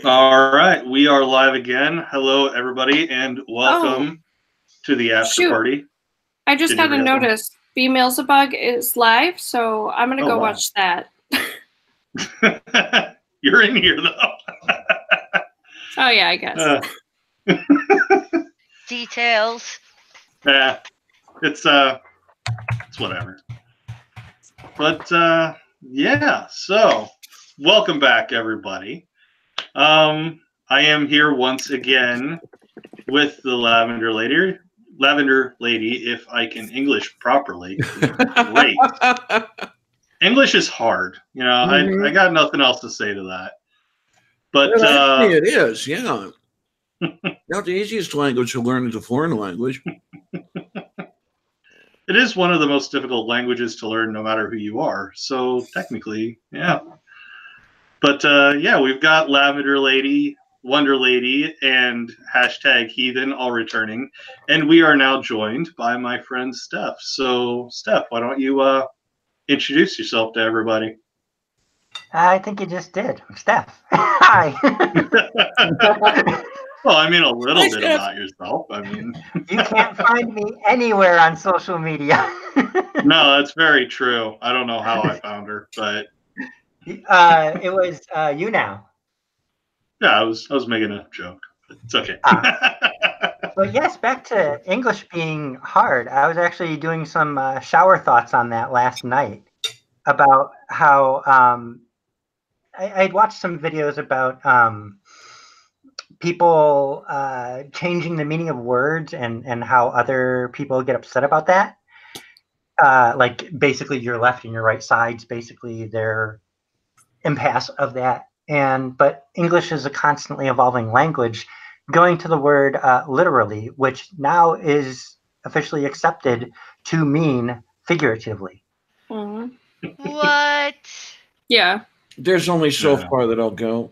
All right, we are live again. Hello, everybody, and welcome to the after shoot. party. I just got a notice. BMillzebub is live, so I'm going to go wow. watch that. You're in here, though. Oh, yeah, I guess. Details. Yeah, it's whatever. But, yeah, so welcome back, everybody. I am here once again with the Lavender Lady, if I can English properly. Great. English is hard. You know, I got nothing else to say to that. But well, actually it is, yeah. Not the easiest language to learn is a foreign language. It is one of the most difficult languages to learn no matter who you are. So technically, yeah. But yeah, we've got Lavender Lady, Wonder Lady, and hashtag Heathen all returning. And we are now joined by my friend Steph. So Steph, why don't you introduce yourself to everybody? I think you just did. Steph. Hi. Well, I mean, a little bit about yourself. I mean, you can't find me anywhere on social media. No, that's very true. I don't know how I found her, but it was you now. Yeah, I was making a joke. But it's okay. But yes, back to English being hard. I was actually doing some shower thoughts on that last night about how I'd watched some videos about people changing the meaning of words and how other people get upset about that. Like basically your left and your right sides, basically their impasse of that. But English is a constantly evolving language, going to the word literally, which now is officially accepted to mean figuratively. What? Yeah. There's only so far that I'll go.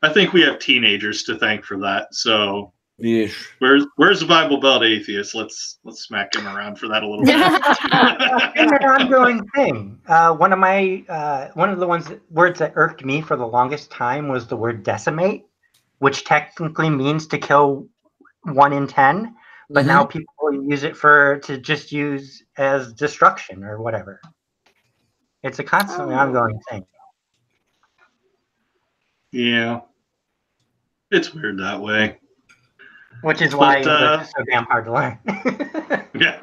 I think we have teenagers to thank for that. So yes. Where's the Bible Belt atheist? Let's smack him around for that a little bit. It's an ongoing thing. One of the words that irked me for the longest time was the word decimate, which technically means to kill 1 in 10, but now people use it to just use as destruction or whatever. It's a constantly ongoing thing. Yeah, it's weird that way. Which is why English is so damn hard to learn. Yeah.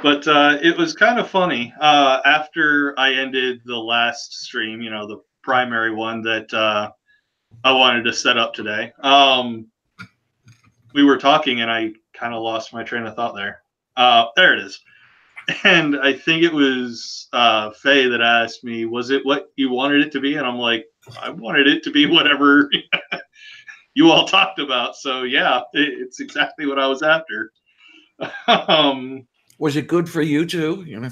But it was kind of funny. After I ended the last stream, you know, the primary one that I wanted to set up today, we were talking and I kind of lost my train of thought there. There it is. And I think it was Faye that asked me, was it what you wanted it to be? And I'm like, I wanted it to be whatever you all talked about. So yeah, it's exactly what I was after. Was it good for you too? You know?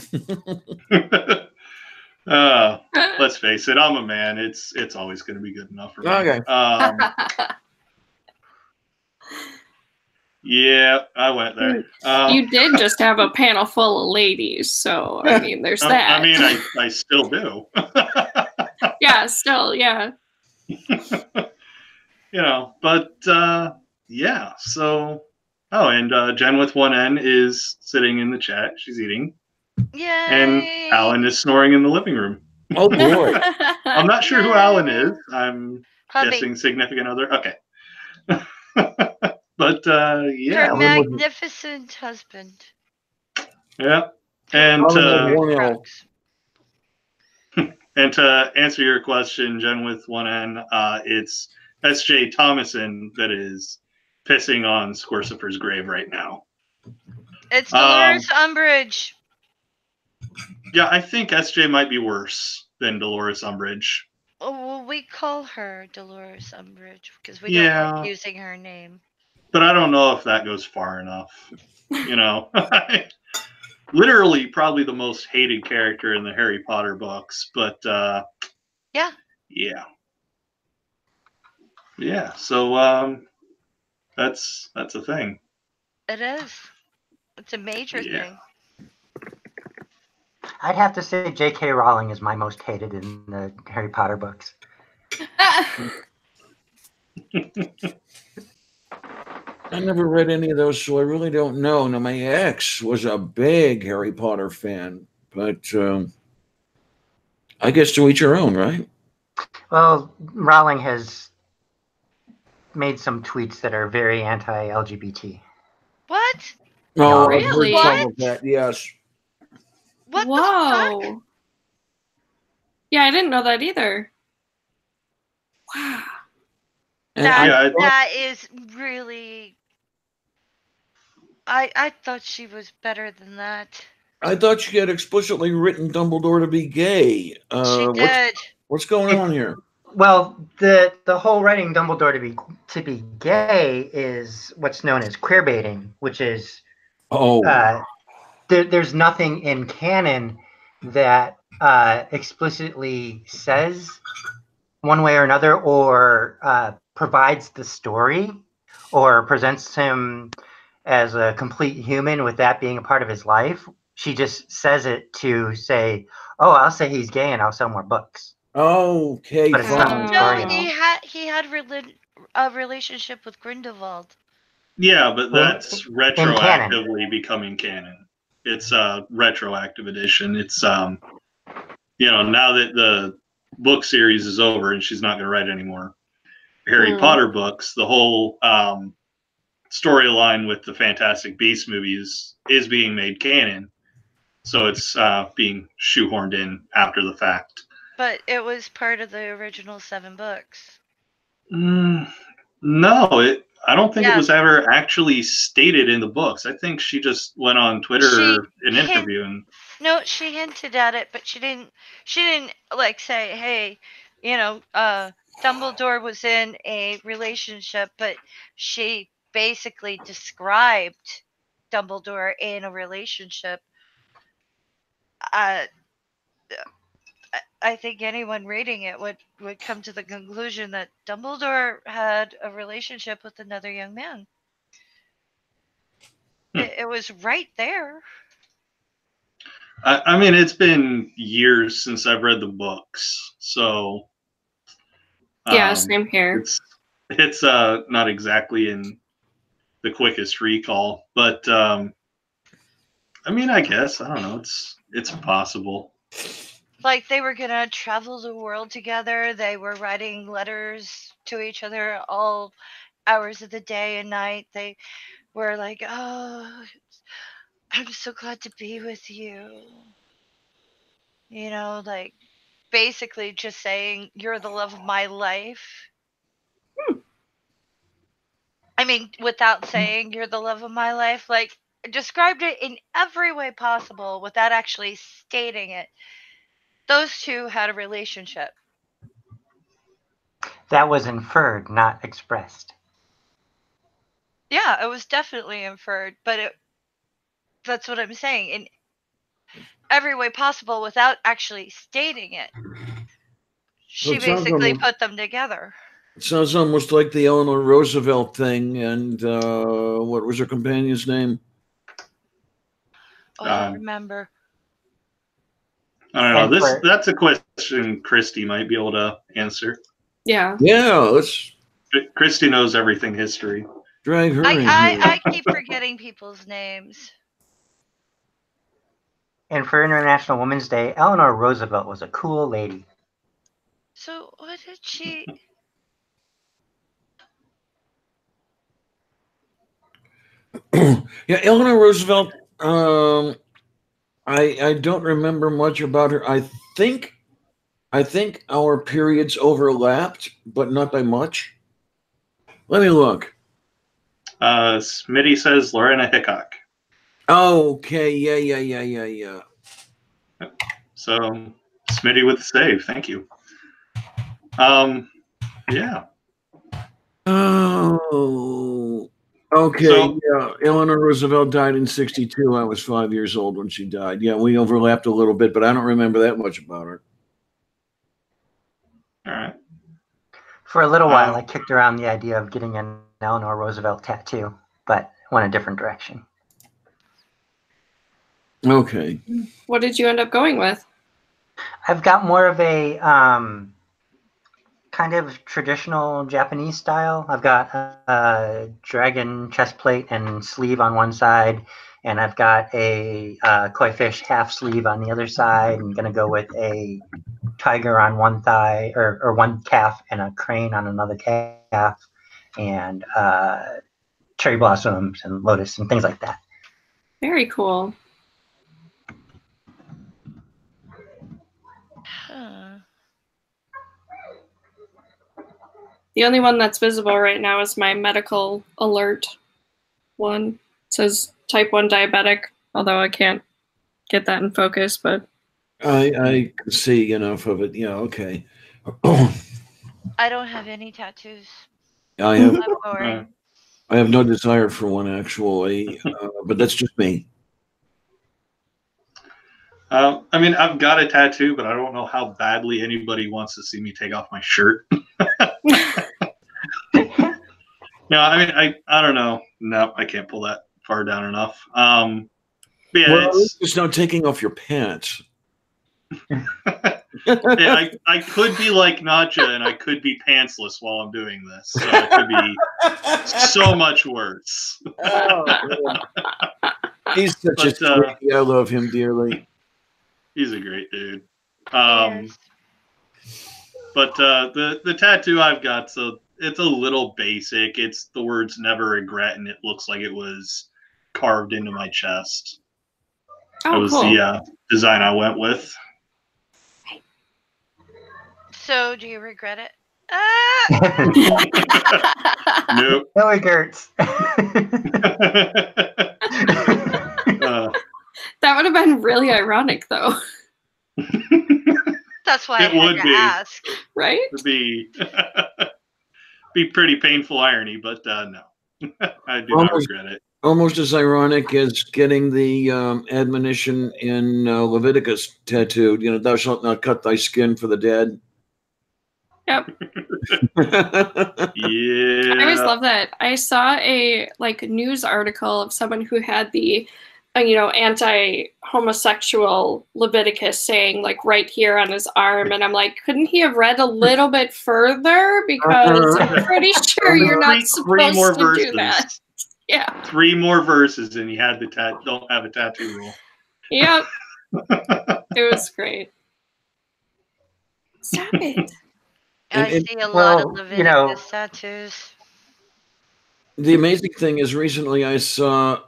Let's face it, I'm a man. It's always going to be good enough for me. Okay. Yeah, I went there. You did just have a panel full of ladies, so I mean, there's that. I mean, I still do. Yeah, still, yeah. You know, but yeah. So, and Jen with one N is sitting in the chat. She's eating. Yay! And Alan is snoring in the living room. Oh boy! I'm not sure who Alan is. I'm guessing significant other. Okay. But yeah, her magnificent husband. Yeah, and and to answer your question, Jen with one N, it's S.J. Thomason that is pissing on Squircifer's grave right now. It's Dolores Umbridge. Yeah, I think S.J. might be worse than Dolores Umbridge. Oh, well, we call her Dolores Umbridge because we don't like using her name. But I don't know if that goes far enough. You know, literally probably the most hated character in the Harry Potter books. But yeah. So that's a thing. It is. It's a major thing. I'd have to say J.K. Rowling is my most hated in the Harry Potter books. I never read any of those, so I really don't know. Now, my ex was a big Harry Potter fan, but I guess to each her own, right? Well, Rowling has made some tweets that are very anti-LGBT. What? Oh, Yeah. I've heard Really? some of that, yes. What the fuck? Whoa. Yeah, I didn't know that either. Wow. And I thought, That is really. I thought she was better than that. I thought she had explicitly written Dumbledore to be gay. She did. What's going on here? Well, the whole writing Dumbledore to be gay is what's known as queer baiting, which is Oh, there's nothing in canon that explicitly says one way or another, or provides the story, or presents him as a complete human with that being a part of his life. She just says it to say, "Oh, I'll say he's gay and I'll sell more books." okay, But it's not fine. the No, story. he had a relationship with Grindelwald. Yeah, but that's In canon. retroactively becoming canon. It's a retroactive edition. It's now that the book series is over and she's not going to write any more Harry Potter books, the whole storyline with the Fantastic Beasts movies is being made canon. So it's being shoehorned in after the fact. But it was part of the original 7 books. No, I don't think it was ever actually stated in the books. I think she just went on Twitter in an interview and. No, she hinted at it, but she didn't like say, hey, Dumbledore was in a relationship, but she basically described Dumbledore in a relationship. I think anyone reading it would come to the conclusion that Dumbledore had a relationship with another young man. It was right there. I mean, it's been years since I've read the books, so yeah, same here. It's not exactly in the quickest recall, but I mean, I guess I don't know. It's possible. Like they were gonna travel the world together. They were writing letters to each other all hours of the day and night. They were like, "Oh, I'm so glad to be with you." Like basically just saying, "You're the love of my life." I mean, without saying "you're the love of my life," like described it in every way possible without actually stating it. Those two had a relationship. That was inferred, not expressed. Yeah, it was definitely inferred, but that's what I'm saying. In every way possible without actually stating it. She basically put them together. It sounds almost like the Eleanor Roosevelt thing, and what was her companion's name? Oh, I don't remember. I don't know. That's a question Christy might be able to answer. Yeah. Yeah, Christy knows everything history. Drag her in here. I keep forgetting people's names. And for International Women's Day, Eleanor Roosevelt was a cool lady. So what did she? Yeah, Eleanor Roosevelt. I don't remember much about her. I think our periods overlapped, but not by much. Let me look. Smitty says Lorena Hickok. Okay, yeah. So Smitty with the save. Thank you. Yeah. Oh, okay. So, yeah, Eleanor Roosevelt died in 1962. I was 5 years old when she died. Yeah, we overlapped a little bit, but I don't remember that much about her. All right. For a little while, I kicked around the idea of getting an Eleanor Roosevelt tattoo, but went a different direction. Okay. What did you end up going with? I've got more of a kind of traditional Japanese style. I've got a dragon chest plate and sleeve on one side, and I've got a koi fish half sleeve on the other side. I'm going to go with a tiger on one thigh, or one calf, and a crane on another calf, and cherry blossoms and lotus and things like that. Very cool. Huh. The only one that's visible right now is my medical alert one. It says type 1 diabetic, although I can't get that in focus, but I can see enough of it. Yeah, okay. I don't have any tattoos. I have I'm boring. I have no desire for one actually, but that's just me. I mean, I've got a tattoo, but I don't know how badly anybody wants to see me take off my shirt. No, I mean, I don't know. No, I can't pull that far down enough. But yeah, Well, it's not taking off your pants. yeah, I could be like Nadja, and I could be pantsless while I'm doing this. So it could be so much worse. Oh, he's such a But, sweetie. I love him dearly. He's a great dude. Yes. But the tattoo I've got, so it's a little basic. It's the words "never regret," and it looks like it was carved into my chest. That oh, was cool. the design I went with. So, do you regret it? Nope. No, it hurts. That would have been really ironic, though, That's why It I had would to be. ask. right? It'd be pretty painful irony, but no, I do not Almost- regret it. Almost as ironic as getting the admonition in Leviticus tattooed. You know, thou shalt not cut thy skin for the dead. Yep. Yeah. I always love that. I saw a news article of someone who had the anti-homosexual Leviticus saying right here on his arm, and I'm like, couldn't he have read a little bit further, because I'm pretty sure you're not supposed more to verses. do that. Yeah. 3 more verses, and you had the don't have a tattoo rule. Yep. It was great. Stop it. I And- see a lot of well, Leviticus tattoos. The amazing thing is, recently I saw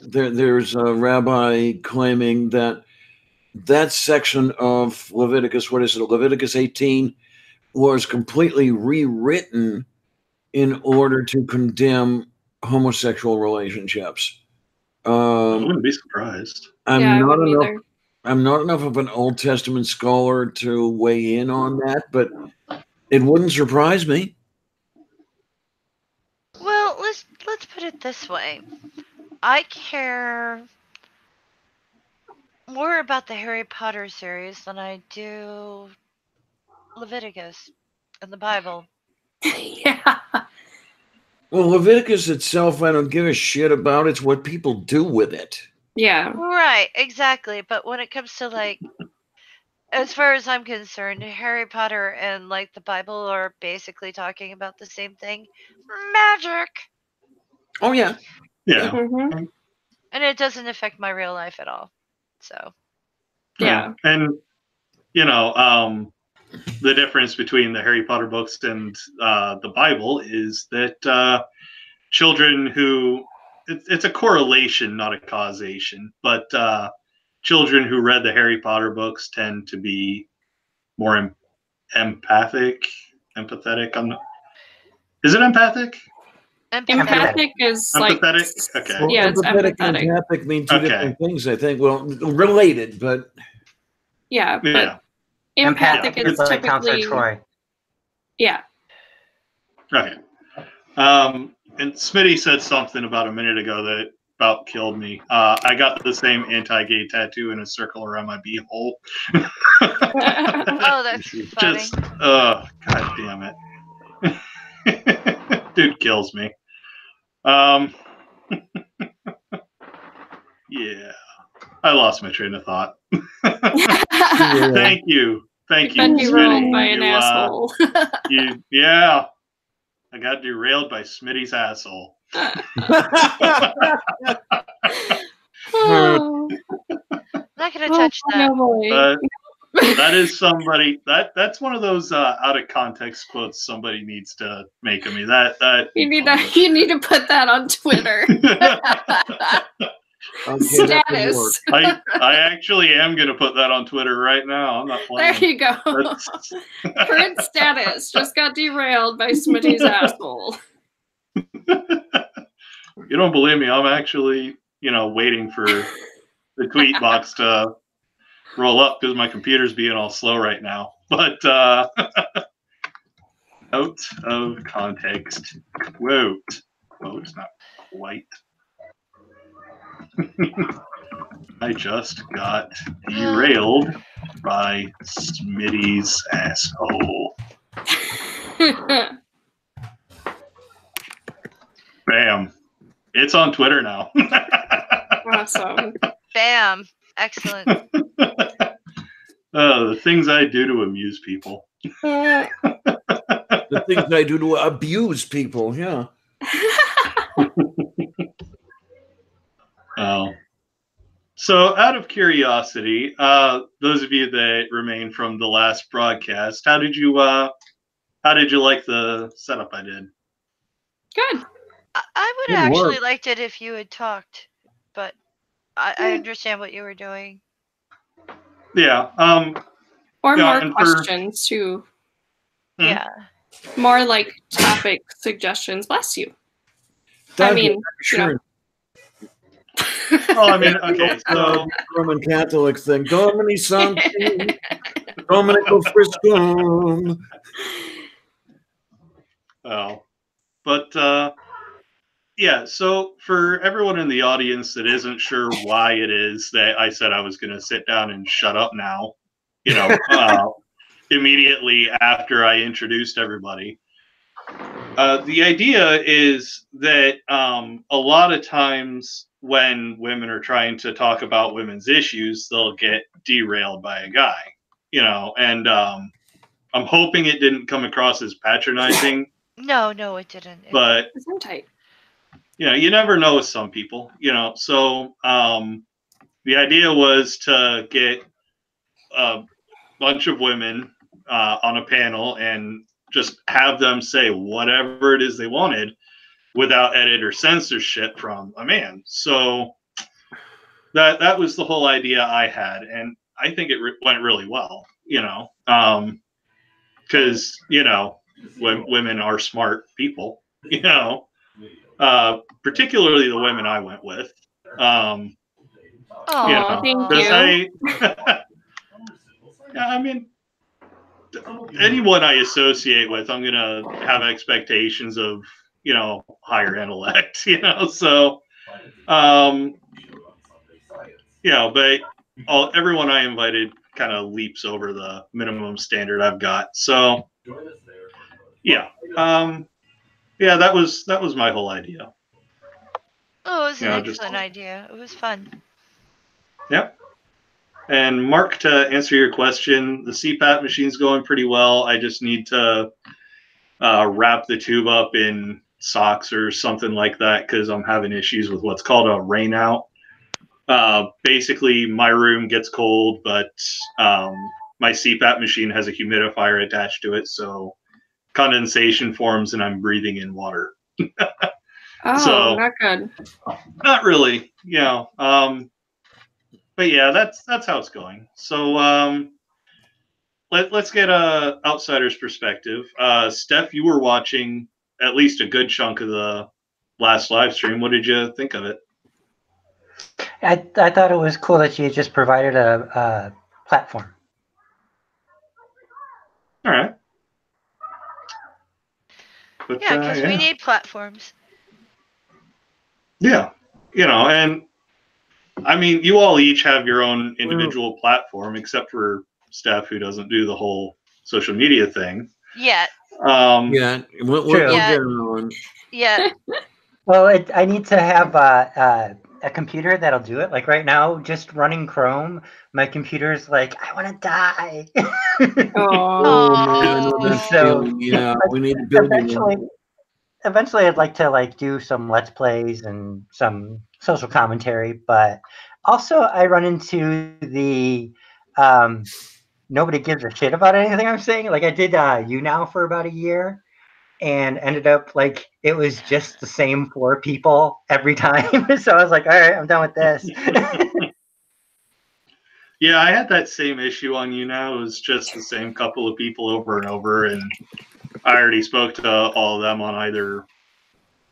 there's a rabbi claiming that section of Leviticus, what is it, Leviticus 18, was completely rewritten in order to condemn homosexual relationships. I wouldn't be surprised. I I'm wouldn't either. not enough of an Old Testament scholar to weigh in on that, but it wouldn't surprise me. Well, let's put it this way. I care more about the Harry Potter series than I do Leviticus and the Bible. Yeah. Well, Leviticus itself, I don't give a shit about. It's what people do with it. Yeah. Right, exactly. But when it comes to as far as I'm concerned, Harry Potter and the Bible are basically talking about the same thing. Magic. Oh, yeah. Yeah. Mhm. And it doesn't affect my real life at all. So, Yeah. And the difference between the Harry Potter books and the Bible is that children who it's a correlation, not a causation, but children who read the Harry Potter books tend to be more empathetic. Is it empathic? Empathic is Empathetic? Okay. Well, Yeah, it's empathetic and empathetic. empathic mean two Okay. different things, I think. Well, related, but Yeah, but Yeah. empathic Yeah, is like Counselor typically Troy. yeah. Okay. And Smitty said something about a minute ago that about killed me. I got the same anti-gay tattoo in a circle around my beehole. Oh, that's funny. Just, god damn it. Dude kills me. Yeah. I lost my train of thought. Thank you. Thank Been you, derailed by Smitty. an asshole. Yeah. I got derailed by Smitty's asshole. Oh, Not gonna touch that. no boy. That is somebody that's one of those out of context quotes somebody needs to make of me. That You need to put that on Twitter. Okay, that could work. Status. I actually am gonna put that on Twitter right now. I'm not playing. There you go. Current status. Just got derailed by Smitty's asshole. You don't believe me? I'm actually, waiting for the tweet box to roll up because my computer's being all slow right now. But out of context quote, not quite. I just got derailed by Smitty's asshole. Bam. It's on Twitter now. Awesome. Bam. Excellent. The things I do to amuse people. The things I do to abuse people, yeah. Oh. So, out of curiosity, those of you that remain from the last broadcast, how did you like the setup I did? Good. I would have actually liked it if you had talked, but I understand what you were doing. Yeah. Or more questions too. Yeah. More like topic suggestions. Bless you. Sure. Well, I mean, okay, so Roman Catholic thing. Domini Sancti, Dominico Friscum. Oh, but yeah. So for everyone in the audience that isn't sure why it is that I said I was going to sit down and shut up now, immediately after I introduced everybody. The idea is that a lot of times when women are trying to talk about women's issues, they'll get derailed by a guy, and I'm hoping it didn't come across as patronizing. No, it didn't. But you never know with some people, so the idea was to get a bunch of women on a panel and just have them say whatever it is they wanted without edit or censorship from a man. So that was the whole idea I had, and I think it went really well, because women are smart people, particularly the women I went with. Thank you. I mean, anyone I associate with, I'm gonna have expectations of higher intellect, so but everyone I invited kind of leaps over the minimum standard I've got. So that was my whole idea. Oh, it was an excellent idea. It was fun. Yep. And Mark, to answer your question, the CPAP machine's going pretty well. I just need to wrap the tube up in socks or something like that because I'm having issues with what's called a rainout. Basically, my room gets cold, but my CPAP machine has a humidifier attached to it, so condensation forms and I'm breathing in water. So, not good. Not really, but yeah, that's how it's going. So let's get a outsider's perspective. Steph, you were watching at least a good chunk of the last live stream. What did you think of it? I thought it was cool that you just provided a platform. All right. But, yeah, because we need platforms. Yeah, and I mean, you all each have your own individual platform, except for Steph, who doesn't do the whole social media thing. Yeah. We'll get on. Yeah. Well, I need to have a computer that'll do it. Like right now, just running Chrome, my computer's like, I want to die. Oh man, I know that So feeling. Yeah, we need to build you one. Eventually, I'd like to like do some Let's Plays and some social commentary, but also I run into the nobody gives a shit about anything I'm saying. Like I did You Now for about a year, and ended up like it was just the same 4 people every time. So I was like, all right, I'm done with this. Yeah, I had that same issue on You Now. It was just the same couple of people over and over, and I already spoke to all of them on either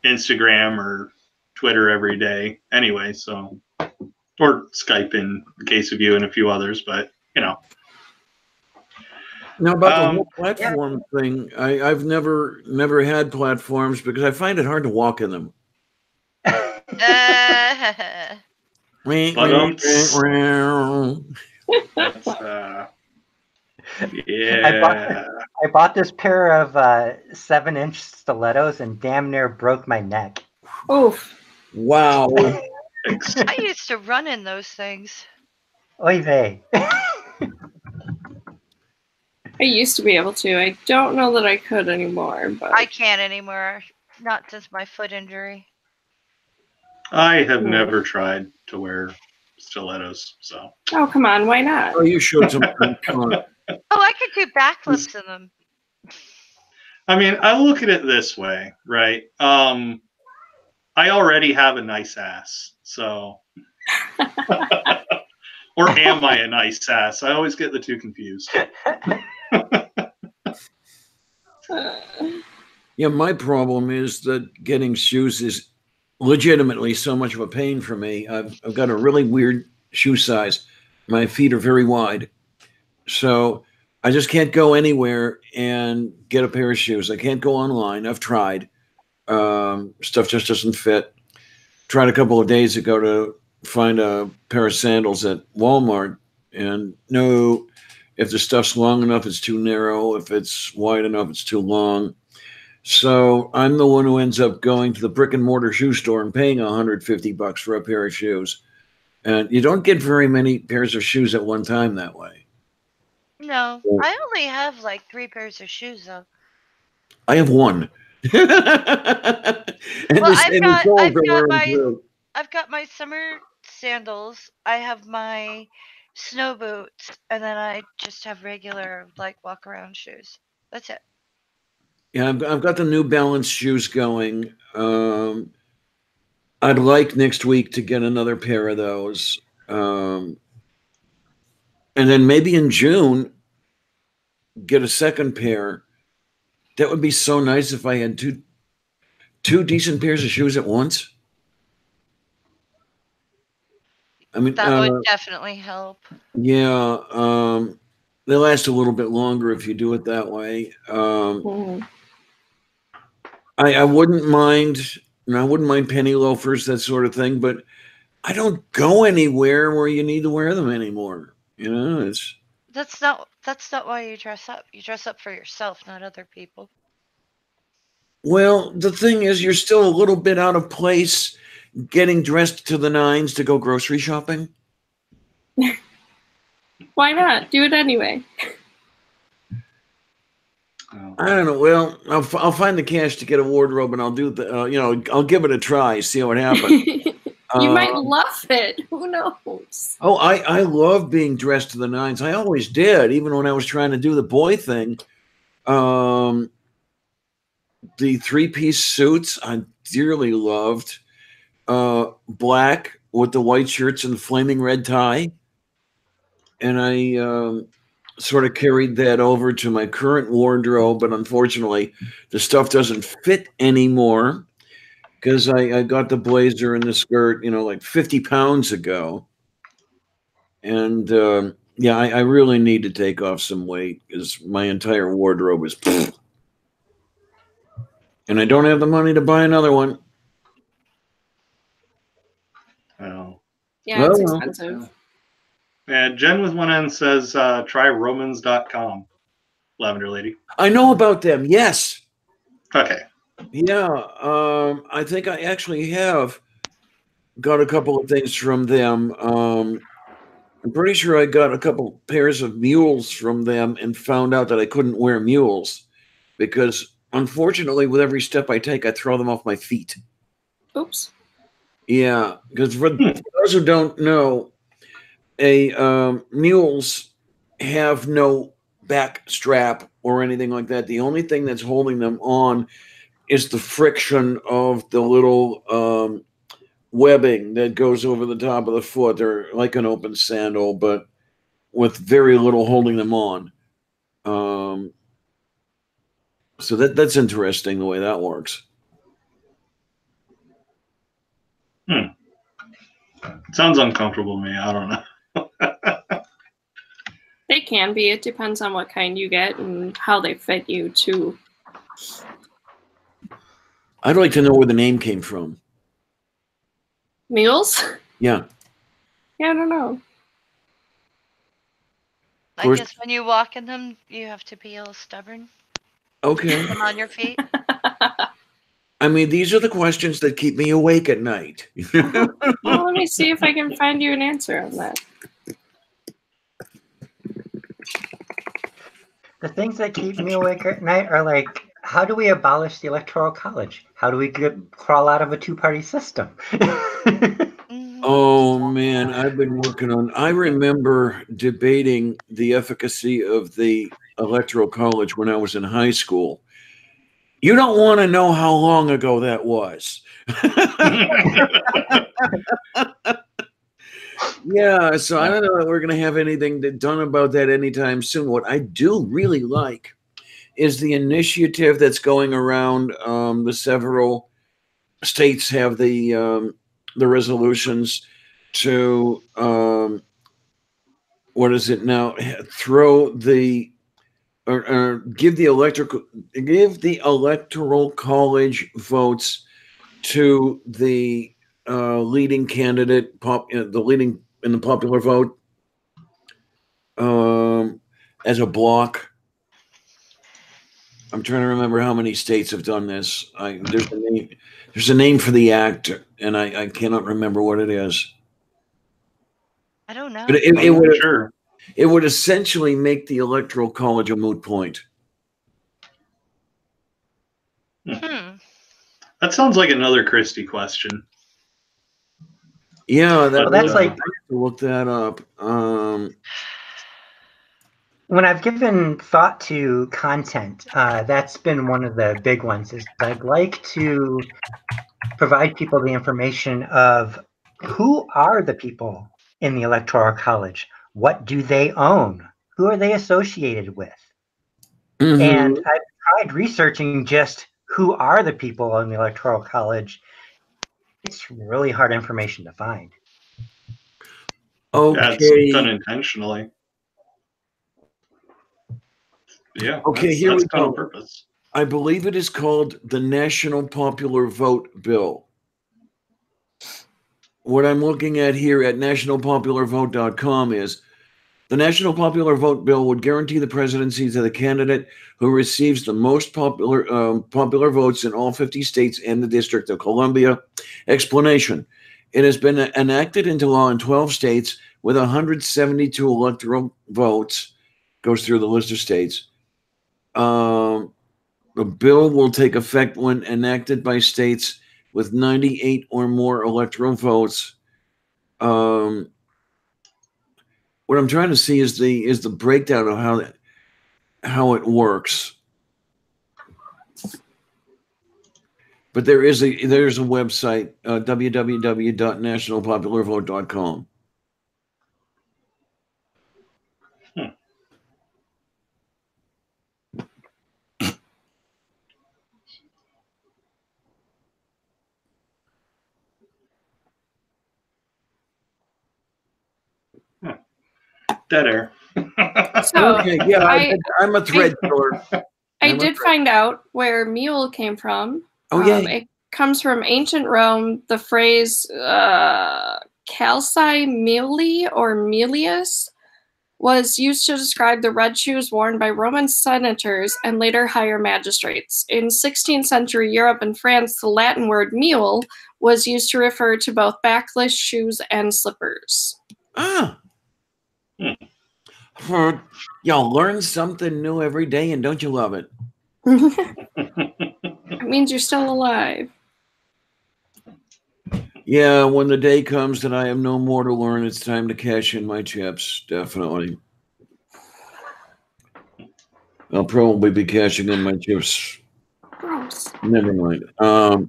Instagram or Twitter every day anyway, so, or Skype in the case of you and a few others, but you know. Now about the whole platform thing, I've never had platforms because I find it hard to walk in them. That's yeah. I bought this pair of 7-inch stilettos and damn near broke my neck. Oof. Wow. I used to run in those things. Oy vey. I used to be able to. I don't know that I could anymore, but I can't anymore. Not since my foot injury. I have never tried to wear stilettos, so. Oh, come on, why not? Oh, you showed some. Oh, I could do backflips in them. I mean, I look at it this way, right? I already have a nice ass, so. Or am I a nice ass? I always get the two confused. Yeah, my problem is that getting shoes is legitimately so much of a pain for me. I've got a really weird shoe size. My feet are very wide. So I just can't go anywhere and get a pair of shoes. I can't go online. I've tried. Stuff just doesn't fit. Tried a couple of days ago to find a pair of sandals at Walmart, and no, if the stuff's long enough, it's too narrow. If it's wide enough, it's too long. So I'm the one who ends up going to the brick and mortar shoe store and paying $150 for a pair of shoes. And you don't get very many pairs of shoes at one time that way. No, I only have like 3 pairs of shoes though. I have one. I've got my summer sandals. I have my snow boots, and then I just have regular like walk around shoes. That's it. Yeah, I've got the New Balance shoes going. I'd like next week to get another pair of those. And then maybe in June, get a second pair. That would be so nice if I had two decent pairs of shoes at once. I mean, that would definitely help. Yeah, they last a little bit longer if you do it that way. I wouldn't mind. I wouldn't mind penny loafers, that sort of thing, but I don't go anywhere where you need to wear them anymore. You know, that's not why you dress up. You dress up for yourself, not other people. Well, the thing is, you're still a little bit out of place getting dressed to the nines to go grocery shopping. Why not? Do it anyway. I don't know. Well, I'll find the cash to get a wardrobe, and I'll do the. I'll give it a try, see what happens. You might love it. Who knows? Oh, I love being dressed to the nines. I always did, even when I was trying to do the boy thing. The 3-piece suits I dearly loved. Black with the white shirts and the flaming red tie. And I sort of carried that over to my current wardrobe, but unfortunately the stuff doesn't fit anymore because I got the blazer and the skirt, like 50 pounds ago. And yeah, I really need to take off some weight because my entire wardrobe is and I don't have the money to buy another one. Oh. Yeah, it's expensive. Yeah, Jen with one N says try Romans.com, Lavender Lady. I know about them, yes. Okay. Yeah, I think I actually have got a couple of things from them. I'm pretty sure I got a couple pairs of mules from them and found out that I couldn't wear mules because, unfortunately, with every step I take, I throw them off my feet. Oops. Yeah, because for those who don't know, mules have no back strap or anything like that. The only thing that's holding them on is the friction of the little webbing that goes over the top of the foot. They're like an open sandal, but with very little holding them on. So that's interesting the way that works. Sounds uncomfortable to me. I don't know. They can be. It depends on what kind you get and how they fit you, too. I'd like to know where the name came from. Mules? Yeah. Yeah, I don't know. I guess when you walk in them, you have to be a little stubborn. Okay. Them on your feet. I mean, these are the questions that keep me awake at night. Well, let me see if I can find you an answer on that. The things that keep me awake at night are like, how do we abolish the Electoral College? How do we crawl out of a two-party system? Oh, man, I've been working on... I remember debating the efficacy of the Electoral College when I was in high school. You don't want to know how long ago that was. Yeah, so I don't know that we're going to have anything done about that anytime soon. What I do really like is the initiative that's going around. The several states have the resolutions to what is it now? Throw the or give the electoral college votes to the leading candidate, the leading in the popular vote, as a block. I'm trying to remember how many states have done this. There's a name for the act, and I cannot remember what it is. I don't know. But it would essentially make the electoral college a moot point. That sounds like another Christie question. Yeah, that's like, I have to look that up. When I've given thought to content, that's been one of the big ones. Is I'd like to provide people the information of who are the people in the Electoral College, what do they own, who are they associated with, and I've tried researching just who are the people in the Electoral College. It's really hard information to find. Okay. Yeah, it's done intentionally. Yeah. Okay, here we go. On purpose. I believe it is called the National Popular Vote Bill. What I'm looking at here at nationalpopularvote.com is the National Popular Vote Bill would guarantee the presidency to the candidate who receives the most popular votes in all 50 states and the District of Columbia. Explanation. It has been enacted into law in 12 states with 172 electoral votes. Goes through the list of states. The bill will take effect when enacted by states with 98 or more electoral votes. What I'm trying to see is the breakdown of how it works. But there's a website, www.nationalpopularvote.com. Dead air. So, okay, yeah, I'm a thread killer. I did find out where mule came from. Oh, yeah. It comes from ancient Rome. The phrase calci mili or milius was used to describe the red shoes worn by Roman senators and later higher magistrates. In 16th century Europe and France, the Latin word mule was used to refer to both backless shoes and slippers. Ah. Y'all learn something new every day, and don't you love it? It means you're still alive. Yeah, when the day comes that I have no more to learn, it's time to cash in my chips. Definitely. I'll probably be cashing in my chips. Gross. Never mind. All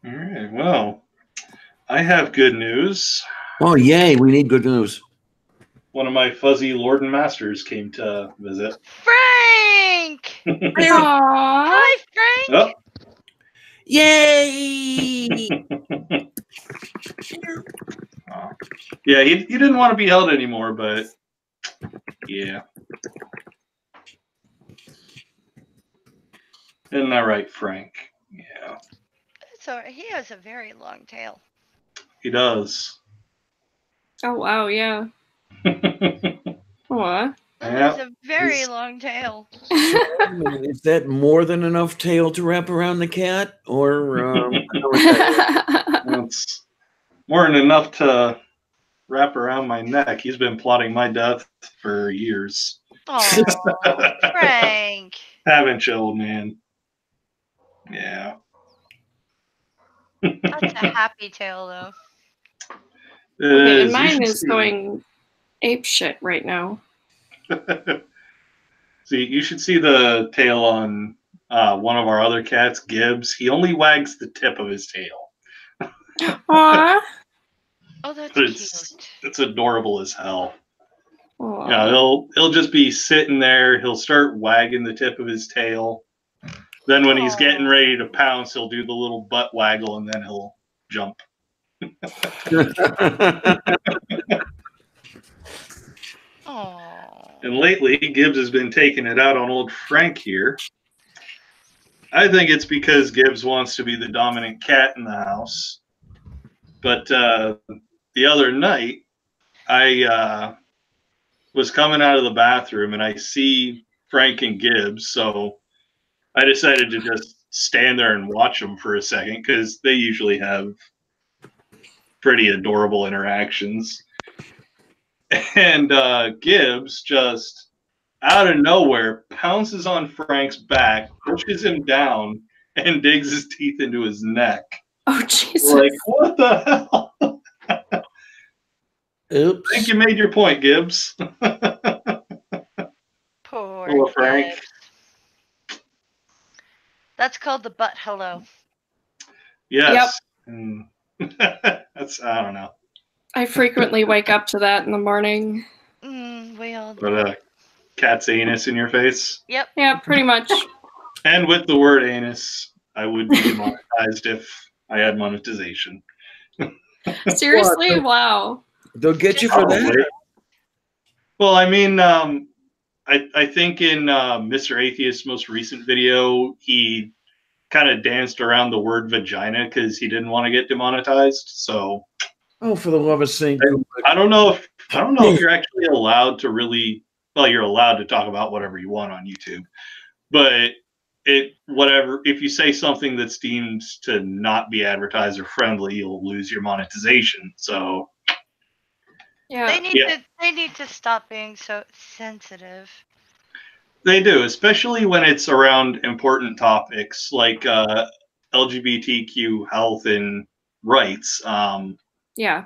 right. Well, I have good news. Oh, yay. We need good news. One of my fuzzy Lord and Masters came to visit. Frank! Aww. Hi, Frank! Oh. Yay! Yeah, he didn't want to be held anymore, but yeah. Isn't that right, Frank? Yeah. So he has a very long tail. He does. Oh, wow, yeah. Aw. That Yeah. is a very long tail. Is that more than enough tail to wrap around the cat? Or how is that? That's more than enough to wrap around my neck. He's been plotting my death for years. Oh, Frank. Haven't you, old man? Yeah. That's a happy tail, though. It Okay, is. and You mine should is see. going ape shit right now. See, you should see the tail on one of our other cats, Gibbs. He only wags the tip of his tail. Aw. Oh, that's But cute. it's adorable as hell. Aw. Yeah, he'll just be sitting there. He'll start wagging the tip of his tail. Then when he's getting ready to pounce, he'll do the little butt waggle, and then he'll jump. Oh. And lately, Gibbs has been taking it out on old Frank here. I think it's because Gibbs wants to be the dominant cat in the house. But the other night, I was coming out of the bathroom and I see Frank and Gibbs, so I decided to just stand there and watch them for a second because they usually have pretty adorable interactions. And Gibbs just out of nowhere pounces on Frank's back, pushes him down, and digs his teeth into his neck. Oh, Jesus. Like, what the hell? Oops. I think you made your point, Gibbs. Poor Hello, Frank. Gibbs. That's called the butt hello. Yes. Yep. That's, I don't know. I frequently wake up to that in the morning. We all do. But a cat's anus in your face? Yep. Yeah, pretty much. And with the word anus, I would be demonetized if I had monetization. Seriously? Wow. They'll get you for that. Well, I mean, I think in Mr. Atheist's most recent video, he kind of danced around the word vagina because he didn't want to get demonetized. So, oh, for the love of Saint, I don't know if you're actually allowed to really. Well, you're allowed to talk about whatever you want on YouTube, but if you say something that's deemed to not be advertiser friendly, you'll lose your monetization. So. Yeah. They need to stop being so sensitive. They do, especially when it's around important topics like LGBTQ health and rights. Yeah.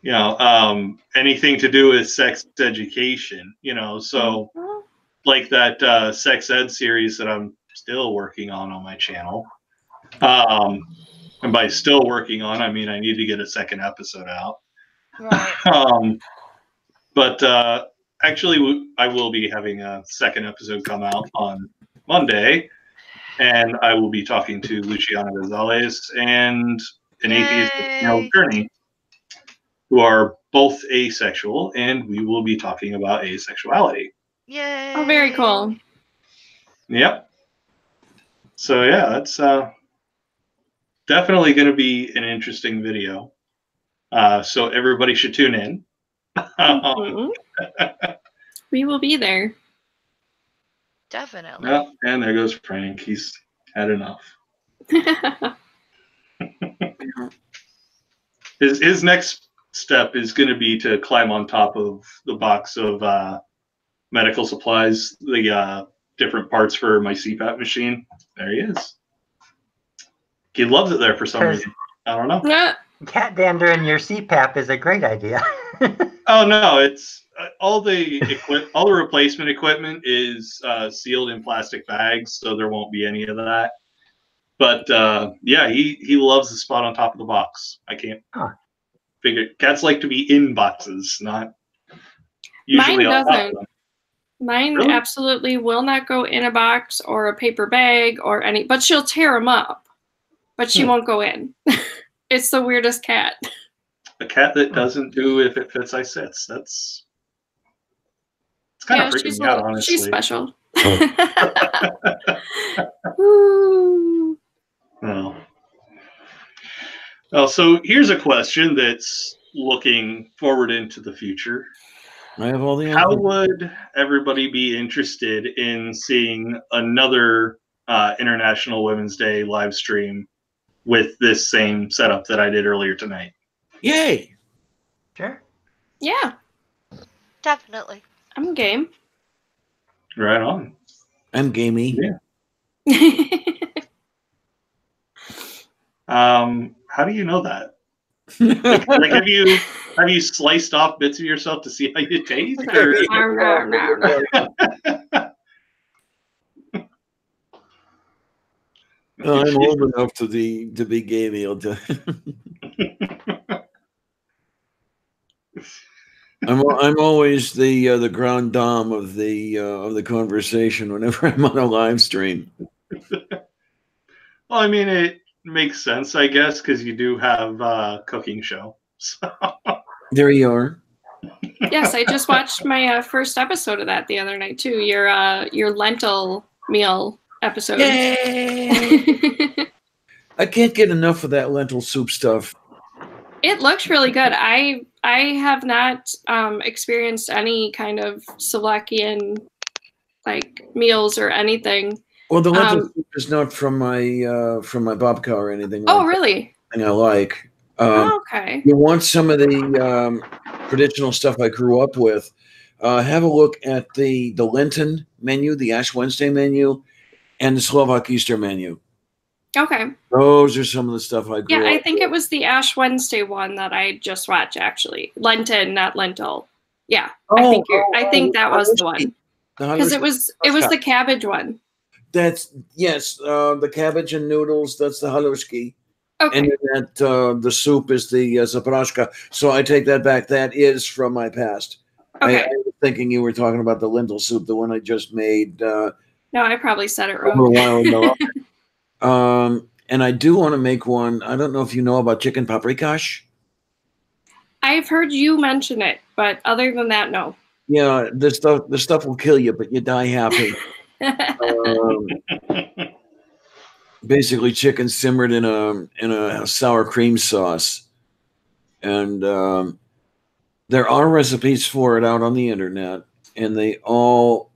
You know, anything to do with sex education. You know, so like that sex ed series that I'm still working on my channel. And by still working on, I mean I need to get a second episode out. Right. But actually, I will be having a second episode come out on Monday, and I will be talking to Luciana Gonzalez and an atheist attorney, who are both asexual, and we will be talking about asexuality. Yay! Oh, very cool. Yep. So yeah, that's definitely going to be an interesting video. So everybody should tune in. Mhm. We will be there. Definitely. Well, and there goes Frank. He's had enough. His next step is going to be to climb on top of the box of medical supplies, the different parts for my CPAP machine. There he is. He loves it there for some 'Cause- reason. I don't know. Yeah. Cat dander in your CPAP is a great idea. Oh no, it's all the replacement equipment is sealed in plastic bags, so there won't be any of that. But yeah, he loves the spot on top of the box. I can't figure. Cats like to be in boxes, not usually Mine on top of doesn't. them. Mine Really? absolutely will not go in a box or a paper bag or any, but she'll tear them up, but she won't go in. It's the weirdest cat. A cat that doesn't do if it fits, I sits. It's kind of freaking me out, honestly. She's special. Ooh. Well, so here's a question that's looking forward into the future. I have all the answers. How would everybody be interested in seeing another International Women's Day live stream with this same setup that I did earlier tonight? Yay! Sure. Yeah, Definitely. I'm game. Right on. I'm gamey. Yeah. How do you know that? Like have you sliced off bits of yourself to see how you taste? Or? I'm old enough to be gamey. I'll tell I'm always the grand dame of the conversation whenever I'm on a live stream. Well, I mean, it makes sense, I guess, because you do have a cooking show. So. There you are. Yes, I just watched my first episode of that the other night too. Your lentil meal episode. Yay! I can't get enough of that lentil soup stuff. It looks really good. I have not experienced any kind of Slovakian like meals or anything. Well, the lentil soup is not from my babka or anything. Oh, really? That. I like. Okay. You want some of the traditional stuff I grew up with? Have a look at the Lenten menu, the Ash Wednesday menu, and the Slovak Easter menu. Okay. Those are some of the stuff I grew up with. Yeah, I think it was the Ash Wednesday one that I just watched, actually. Lenten, not lentil. Yeah, I think that was the one. Because it was the cabbage one. That's yes, the cabbage and noodles. That's the halushki. Okay. And that the soup is the zaprashka. So I take that back. That is from my past. Okay. I was thinking you were talking about the lentil soup, the one I just made. No, I probably said it wrong. A while ago. And I do want to make one. I don't know if you know about chicken paprikash. I've heard you mention it, but other than that, no. Yeah, the stuff will kill you, but you die happy. Basically, chicken simmered in a sour cream sauce, and there are recipes for it out on the internet, and they all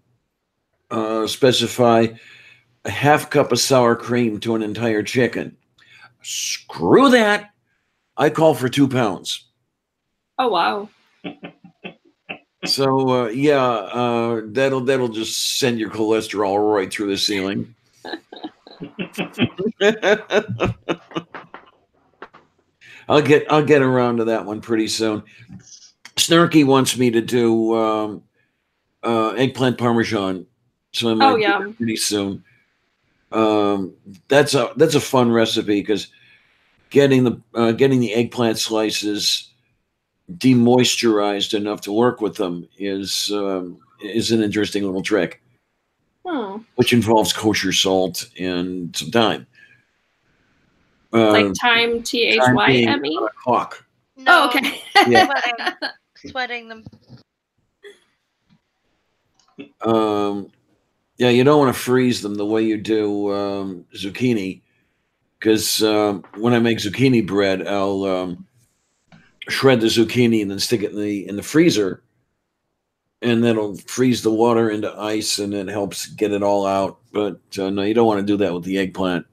specify a half cup of sour cream to an entire chicken. Screw that! I call for 2 pounds. Oh wow! So that'll just send your cholesterol right through the ceiling. I'll get around to that one pretty soon. Snarky wants me to do eggplant parmesan, so I might do that pretty soon. That's a fun recipe because getting the eggplant slices demoisturized enough to work with them is an interesting little trick, which involves kosher salt and some time. Like time, THYME? Clock. No, oh, okay. Yeah. Sweating them. Yeah, you don't want to freeze them the way you do zucchini, because when I make zucchini bread, I'll shred the zucchini and then stick it in the freezer, and that'll freeze the water into ice, and it helps get it all out. But no, you don't want to do that with the eggplant.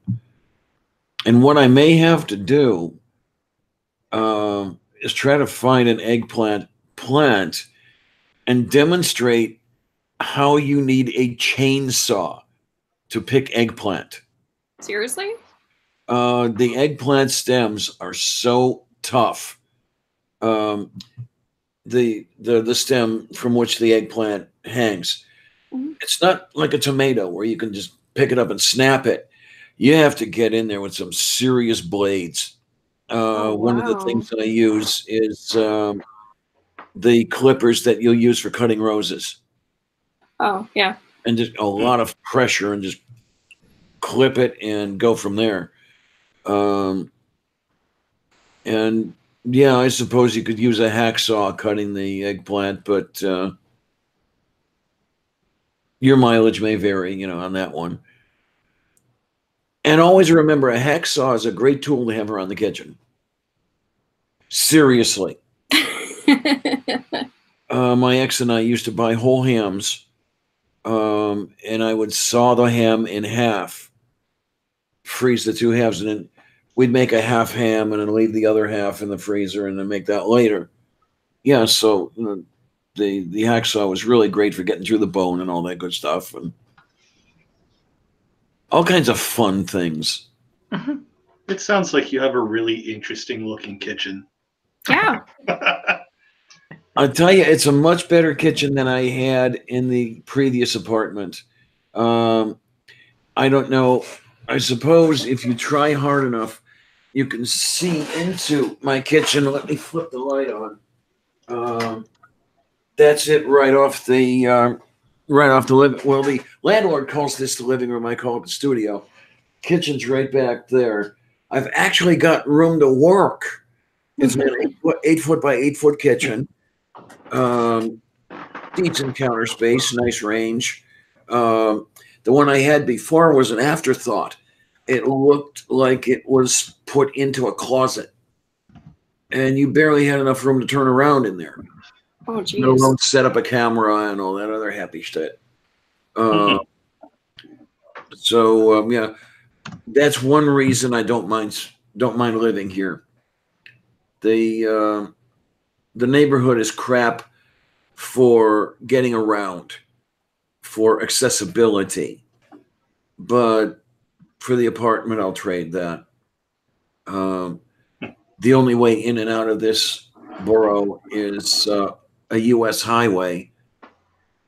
And what I may have to do is try to find an eggplant plant and demonstrate how you need a chainsaw to pick eggplant. Seriously? The eggplant stems are so tough. The stem from which the eggplant hangs. Mm-hmm. It's not like a tomato where you can just pick it up and snap it. You have to get in there with some serious blades. One of the things that I use is the clippers that you'll use for cutting roses. Oh, yeah. And just a lot of pressure and just clip it and go from there. And yeah, I suppose you could use a hacksaw cutting the eggplant, but your mileage may vary, on that one. And always remember, a hacksaw is a great tool to have around the kitchen. Seriously. My ex and I used to buy whole hams, and I would saw the ham in half, freeze the two halves, and then we'd make a half ham and then leave the other half in the freezer and then make that later. Yeah, so the hacksaw was really great for getting through the bone and all that good stuff, and all kinds of fun things. It sounds like you have a really interesting looking kitchen. Yeah. I'll tell you, it's a much better kitchen than I had in the previous apartment. I don't know. I suppose if you try hard enough, you can see into my kitchen. Let me flip the light on. That's it right off the living. Well, the landlord calls this the living room. I call it the studio. Kitchen's right back there. I've actually got room to work. It's an 8 foot by 8 foot kitchen. Decent counter space, nice range. The one I had before was an afterthought. It looked like it was put into a closet, and you barely had enough room to turn around in there. Oh, geez. No room to set up a camera and all that other happy shit. So yeah, that's one reason I don't mind living here. The neighborhood is crap for getting around, for accessibility, but for the apartment, I'll trade that. The only way in and out of this borough is a U.S. highway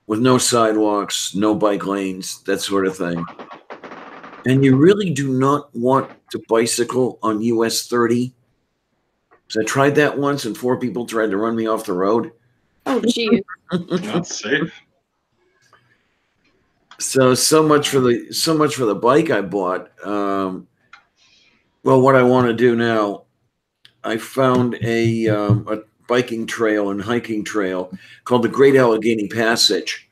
with no sidewalks, no bike lanes, that sort of thing. And you really do not want to bicycle on US 30. So I tried that once, and 4 people tried to run me off the road. Oh, geez. Not safe. So much for the bike I bought. Well, what I want to do now, I found a biking trail and hiking trail called the Great Allegheny Passage.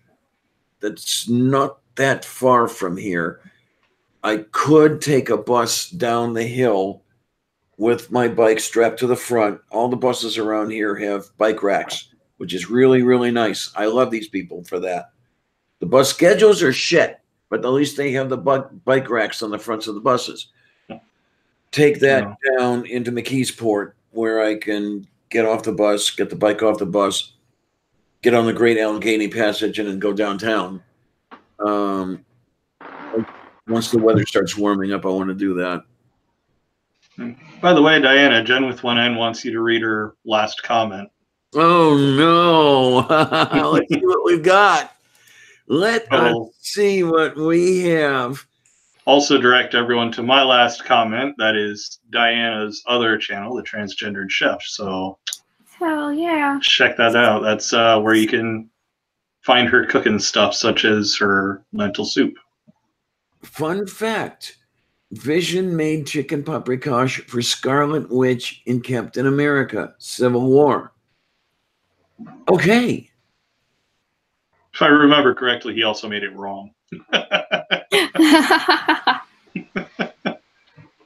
That's not that far from here. I could take a bus down the hill with my bike strapped to the front. All the buses around here have bike racks, which is really, really nice. I love these people for that. The bus schedules are shit, but at least they have the bike racks on the fronts of the buses. Take that down into McKeesport, where I can get off the bus, get the bike off the bus, get on the Great Allegheny Passage, and then go downtown. Once the weather starts warming up, I want to do that. By the way, Diana, Jen with one N wants you to read her last comment. Oh, no. Let's see what we've got. Let us see what we have. Also direct everyone to my last comment. That is Diana's other channel, The Transgendered Chef. So hell yeah. Check that out. That's where you can find her cooking stuff, such as her lentil soup. Fun fact. Vision made chicken paprikash for Scarlet Witch in Captain America, Civil War. Okay. If I remember correctly, he also made it wrong.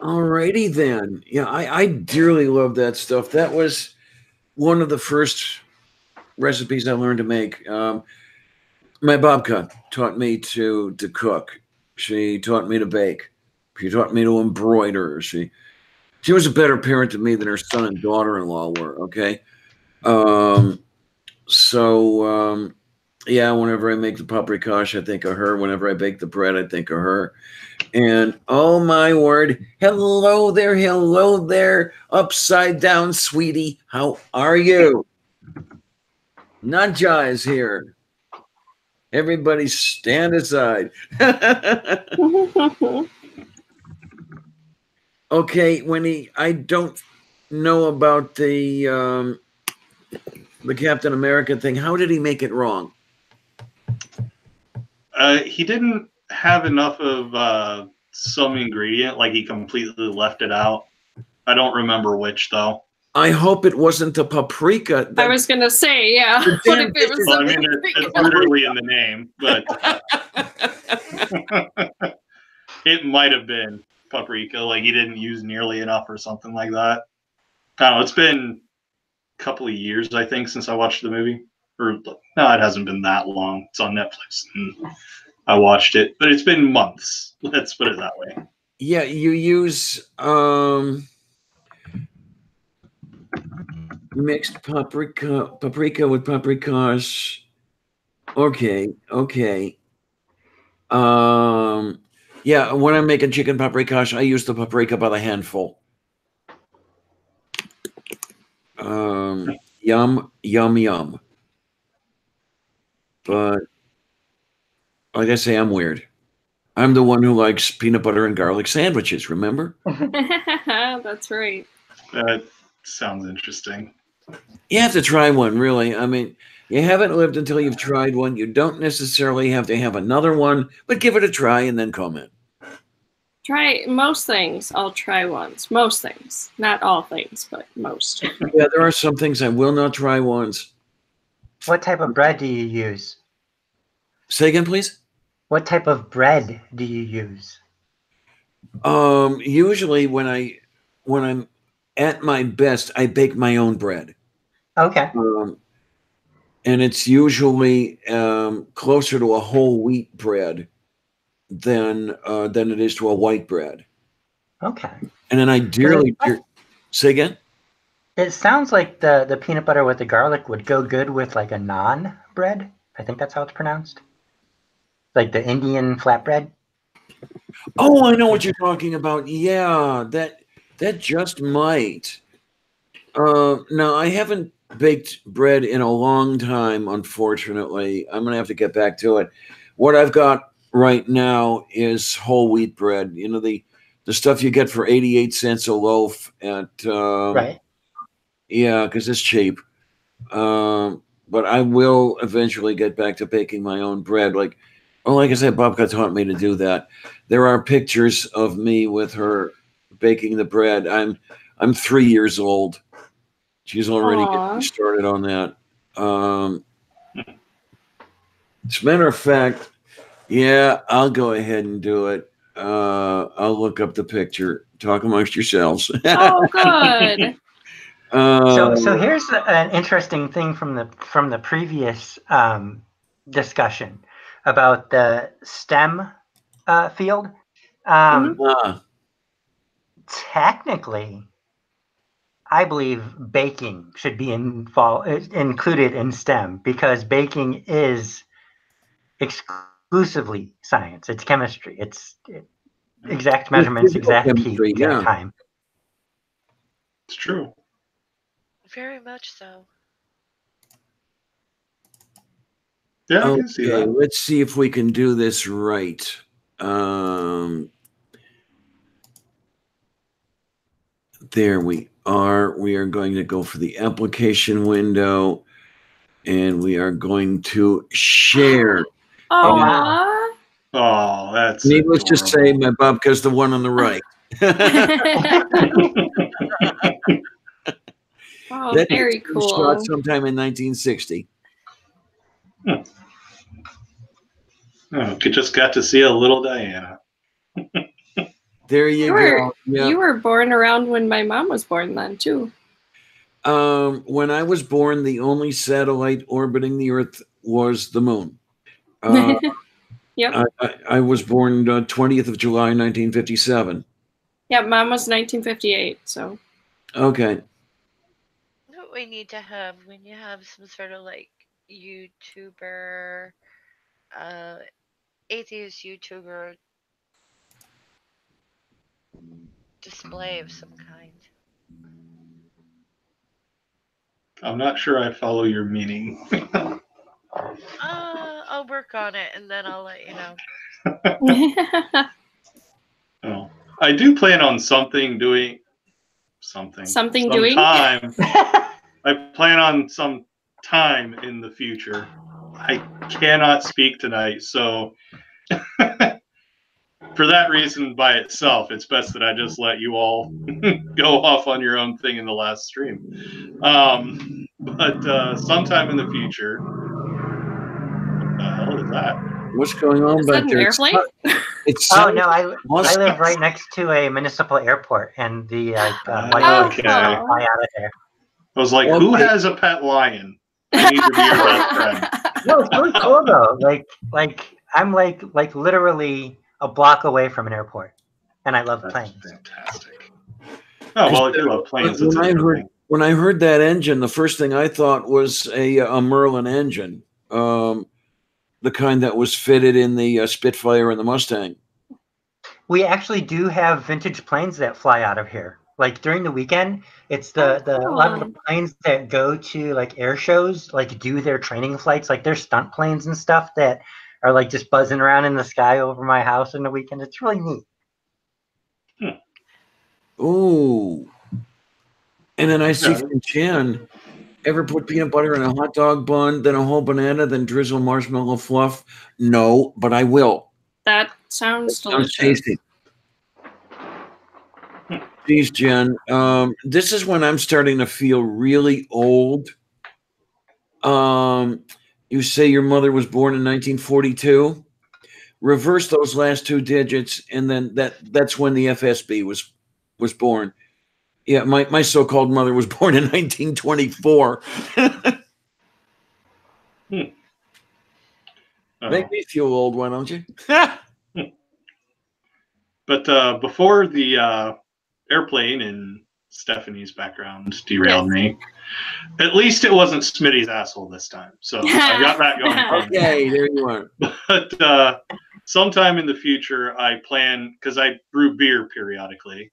Alrighty then. Yeah, I dearly love that stuff. That was one of the first recipes I learned to make. My babka taught me to cook. She taught me to bake. She taught me to embroider. She was a better parent to me than her son and daughter-in-law were. Okay, yeah. Whenever I make the paprikash, I think of her. Whenever I bake the bread, I think of her. And oh my word, hello there, upside down, sweetie. How are you? Nadja is here. Everybody stand aside. Okay, Winnie, I don't know about the Captain America thing. How did he make it wrong? He didn't have enough of some ingredient, like he completely left it out. I don't remember which though. I hope it wasn't the paprika. I was gonna say, yeah. What if it was? Well, I mean, it's literally in the name, but it might have been paprika. Like he didn't use nearly enough or something like that. I don't know. It's been a couple of years, I think, since I watched the movie. Or no, it hasn't been that long. It's on Netflix. And I watched it, but it's been months. Let's put it that way. Yeah, you use mixed paprika with paprikas. Okay. Yeah, when I'm making chicken paprikash, I use the paprika by the handful. Yum. But like I say, I'm weird. I'm the one who likes peanut butter and garlic sandwiches, remember? That's right. That sounds interesting. You have to try one, really. I mean, you haven't lived until you've tried one. You don't necessarily have to have another one, but give it a try and then comment. Try most things. I'll try once. Most things. Not all things, but most. Yeah, there are some things I will not try once. What type of bread do you use? Say again, please? What type of bread do you use? Usually when I'm at my best, I bake my own bread. Okay. And it's usually closer to a whole wheat bread than it is to a white bread. Okay. And then I dearly say again? It sounds like the peanut butter with the garlic would go good with like a naan bread. I think that's how it's pronounced. Like the Indian flatbread. Oh, I know what you're talking about. Yeah, that just might. Now, I haven't baked bread in a long time, unfortunately. I'm going to have to get back to it. What I've got right now is whole wheat bread. You know, the stuff you get for 88 cents a loaf at Right. Yeah, because it's cheap. But I will eventually get back to baking my own bread. Like I said, Bobka taught me to do that. There are pictures of me with her baking the bread. I'm 3 years old. She's already getting started on that. As a matter of fact, yeah, I'll go ahead and do it. I'll look up the picture. Talk amongst yourselves. Oh, good. So here's an interesting thing from the previous discussion about the STEM field. Technically, I believe baking should be included in STEM because baking is exclusively science. It's chemistry. It's exact measurements, exact heat, exact time. It's true. Very much so. Yeah, I can see that. Let's see if we can do this right. There we are. We are going to go for the application window, and we are going to share. Oh, wow. Oh, that's needless adorable. to say, my Bobka's the one on the right. Oh, very cool. Shot sometime in 1960. Oh, just got to see a little Diana. There you go. Yeah. You were born around when my mom was born then, too. When I was born, the only satellite orbiting the Earth was the moon. Yep. I was born 20th of July, 1957. Yeah, mom was 1958, so. Okay. What we need to have when you have some sort of like YouTuber, atheist YouTuber display of some kind. I'm not sure I follow your meaning. I'll work on it and then I'll let you know. Oh, I do plan on doing something. Sometime. I plan on some time in the future. I cannot speak tonight, so for that reason by itself, it's best that I just let you all go off on your own thing in the last stream. But sometime in the future, what the hell is that? What's going on Is back that an there? airplane? Oh no, I live right next to a municipal airport, and the white Okay. fly out of there. I was like, who has a pet lion? I need to be your best friend. No, it's really cool though. Like I'm like literally a block away from an airport, and I love planes. Fantastic. Oh well, if you love planes, it's a different thing. When I heard that engine, the first thing I thought was a Merlin engine, the kind that was fitted in the Spitfire and the Mustang. We actually do have vintage planes that fly out of here. Like during the weekend, it's a lot of the planes that go to like air shows, like do their training flights, like their stunt planes and stuff that are like just buzzing around in the sky over my house in the weekend. It's really neat. Ooh. And then I see from Jan, ever put peanut butter in a hot dog bun, then a whole banana, then drizzle marshmallow fluff? No, but I will. That sounds delicious. Tasty. Geez, Jen, this is when I'm starting to feel really old. You say your mother was born in 1942. Reverse those last two digits, and then that's when the FSB was born. Yeah, my so-called mother was born in 1924. Make me feel old, why don't you? But before the airplane in Stephanie's background derailed me, at least it wasn't Smitty's asshole this time. So I got that going. Okay, there you are. But sometime in the future, I plan, because I brew beer periodically,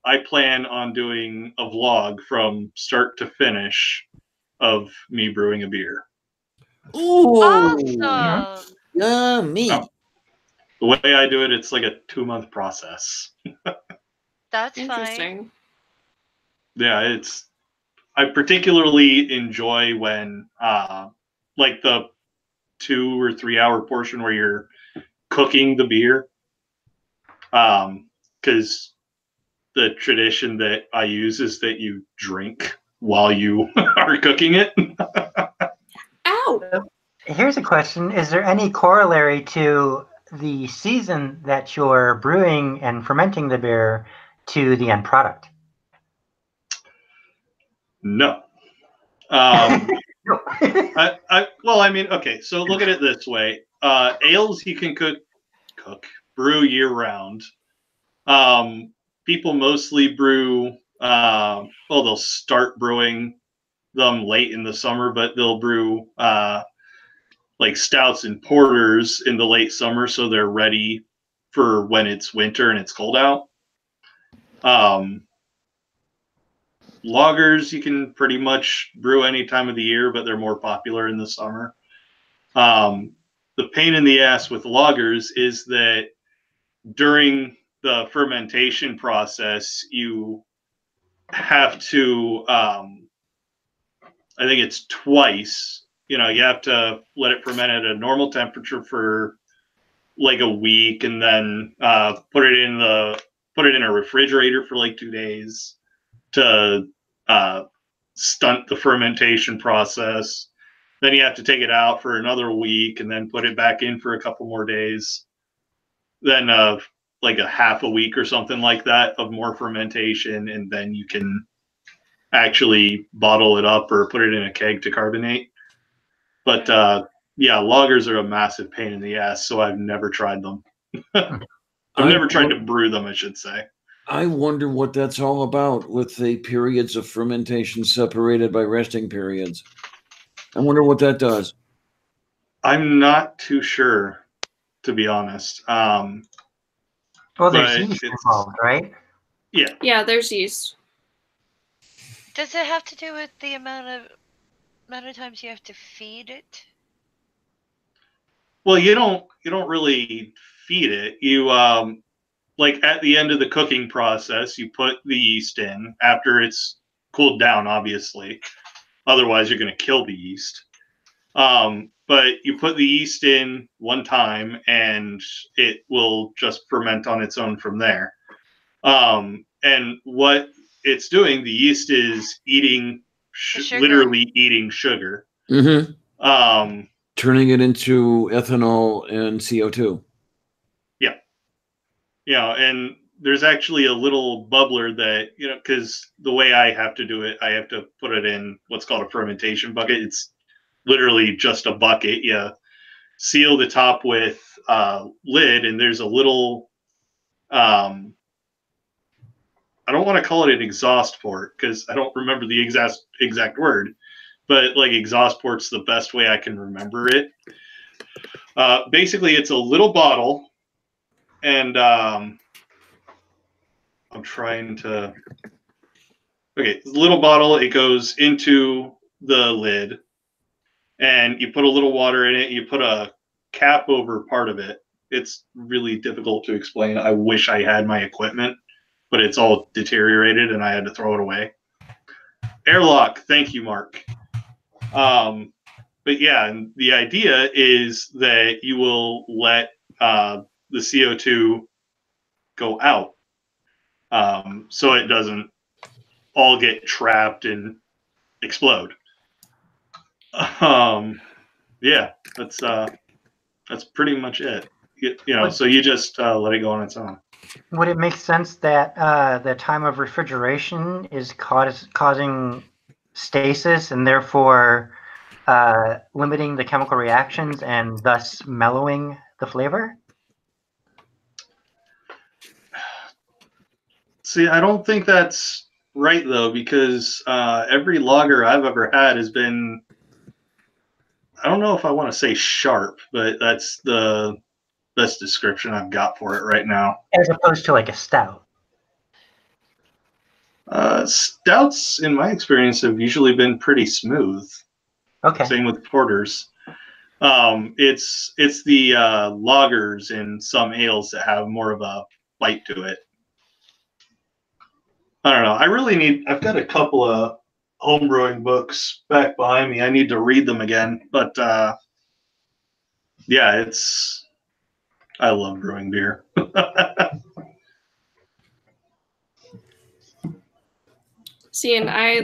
I plan on doing a vlog from start to finish of me brewing a beer. Ooh, awesome! Yummy. Oh. The way I do it, it's like a 2-month process. That's interesting. Fine. Yeah, I particularly enjoy when like the 2 or 3 hour portion where you're cooking the beer. Because the tradition that I use is that you drink while you are cooking it. Ow! Here's a question. Is there any corollary to the season that you're brewing and fermenting the beer to the end product? No. No. Well, I mean, okay, so look at it this way. Ales you can brew year round. People mostly brew, well, they'll start brewing them late in the summer, but they'll brew like stouts and porters in the late summer so they're ready for when it's winter and it's cold out. Lagers you can pretty much brew any time of the year, but they're more popular in the summer. The pain in the ass with lagers is that during the fermentation process, you have to, I think it's twice, you have to let it ferment at a normal temperature for like a week, and then put it in a refrigerator for like 2 days to stunt the fermentation process. Then you have to take it out for another week and then put it back in for a couple more days. Then like a half a week or something like that of more fermentation, and then you can actually bottle it up or put it in a keg to carbonate. But yeah, lagers are a massive pain in the ass, so I've never tried them. I've never tried to brew them, I should say. I wonder what that's all about with the periods of fermentation separated by resting periods. I wonder what that does. I'm not too sure, to be honest. Well, there's yeast involved, right? Yeah. Yeah, there's yeast. Does it have to do with the amount of times you have to feed it? Well, you don't really feed it. You like at the end of the cooking process, you put the yeast in after it's cooled down, obviously. Otherwise, you're going to kill the yeast. But you put the yeast in one time, and it will just ferment on its own from there. And what it's doing, the yeast is eating, literally eating sugar. Mm-hmm. Turning it into ethanol and CO2. Yeah. And there's actually a little bubbler that, because the way I have to do it, I have to put it in what's called a fermentation bucket. It's literally just a bucket. You seal the top with lid, and there's a little, I don't want to call it an exhaust port because I don't remember the exact word, but like exhaust port's the best way I can remember it. Basically, it's a little bottle, and I'm trying to. Okay, little bottle. It goes into the lid, and you put a little water in it. You put a cap over part of it. It's really difficult to explain. I wish I had my equipment, but it's all deteriorated, and I had to throw it away. Airlock. Thank you, Mark. But yeah, and the idea is that you will let the CO2 go out, so it doesn't all get trapped and explode. Yeah, that's pretty much it. So you just let it go on its own. Would it make sense that the time of refrigeration is causing stasis and therefore limiting the chemical reactions and thus mellowing the flavor? See, I don't think that's right, though, because every lager I've ever had has been, I don't know if I want to say sharp, but that's the best description I've got for it right now. As opposed to like a stout. Stouts, in my experience, have usually been pretty smooth. Okay. Same with porters. It's the lagers and some ales that have more of a bite to it. I don't know. I've got a couple of homebrewing books back behind me. I need to read them again. But yeah, I love brewing beer. See, and I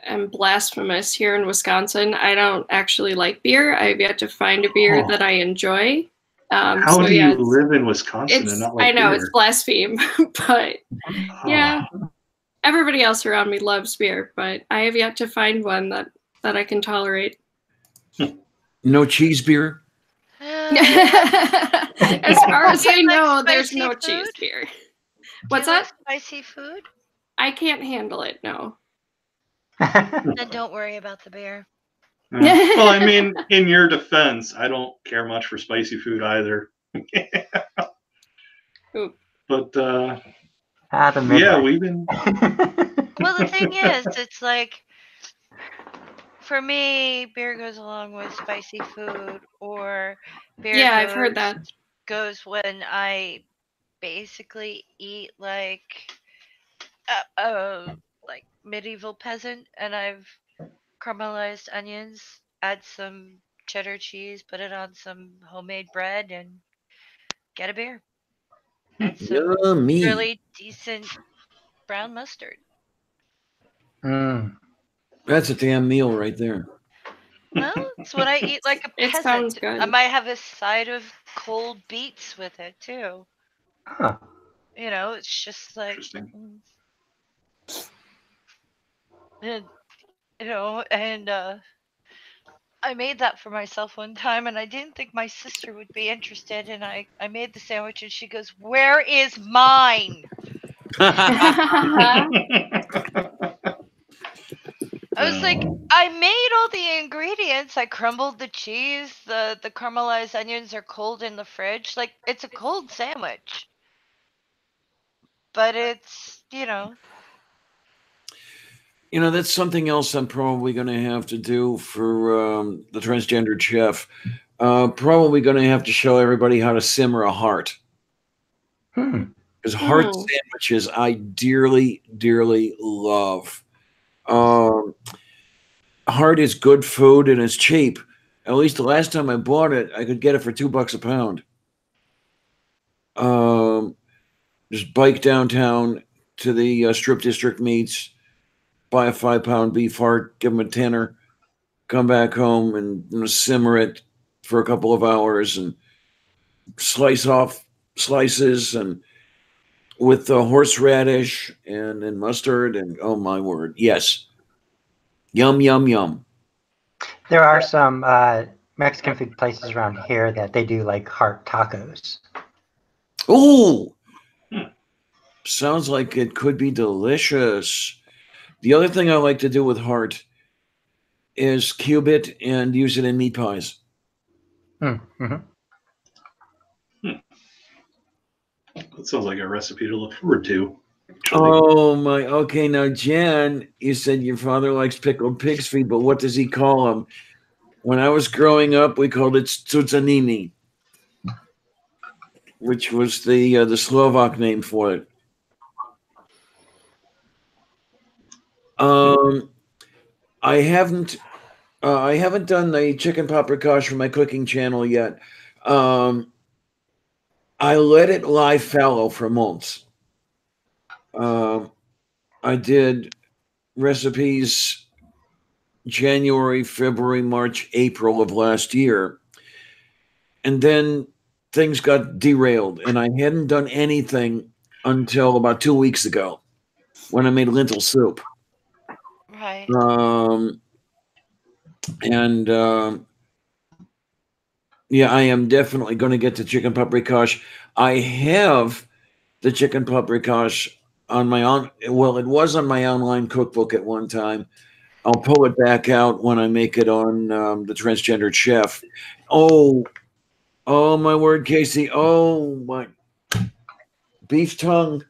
am blasphemous here in Wisconsin. I don't actually like beer. I've yet to find a beer that I enjoy. How do you live in Wisconsin and not like beer? I know, it's blaspheme, but yeah. Everybody else around me loves beer, but I have yet to find one that I can tolerate. No cheese beer? As far as I know, there's no cheese beer. What's that? Spicy food? I can't handle it, no. Then don't worry about the beer. Well, I mean, in your defense, I don't care much for spicy food either. But yeah, we've been. Well, the thing is, it's like, for me, beer goes along with spicy food, or beer I've heard that. Goes when I basically eat like medieval peasant, and I've caramelized onions, add some cheddar cheese, put it on some homemade bread, and get a beer. And some really decent brown mustard. That's a damn meal right there. Well, it's what I eat like a peasant. It sounds good. I might have a side of cold beets with it too. Huh. You know, it's just like, Interesting. and, you know, and I made that for myself one time, and I didn't think my sister would be interested. And I made the sandwich, and she goes, "Where is mine?" I was like, I made all the ingredients. I crumbled the cheese. The caramelized onions are cold in the fridge. Like, it's a cold sandwich. But it's, you know. You know, that's something else I'm probably going to have to do for the transgendered chef. Probably going to have to show everybody how to simmer a heart. Because heart sandwiches I dearly, dearly love. Heart is good food and it's cheap. At least the last time I bought it, I could get it for $2 a pound. Just bike downtown to the Strip District Meats, buy a 5-pound beef heart, give them a tenner, come back home and simmer it for a couple of hours and slice off slices and with the horseradish and mustard and oh my word, yes, yum yum yum. There are some Mexican food places around here that they do like heart tacos. Ooh, sounds like it could be delicious. The other thing I like to do with heart is cube it and use it in meat pies. Mm-hmm. That sounds like a recipe to look forward to. Oh my, okay, now Jen, you said your father likes pickled pig's feet, but what does he call them? When I was growing up, we called it stucanini, which was the Slovak name for it. I haven't done the chicken paprikash for my cooking channel yet. I let it lie fallow for months. I did recipes January, February, March, April of last year. And then things got derailed, and I hadn't done anything until about 2 weeks ago when I made lentil soup. Right. Yeah, I am definitely going to get the chicken paprikash. I have the chicken paprikash on my own. Well, it was on my online cookbook at one time. I'll pull it back out when I make it on the Transgendered Chef. Oh my word, Casey. Oh my beef tongue.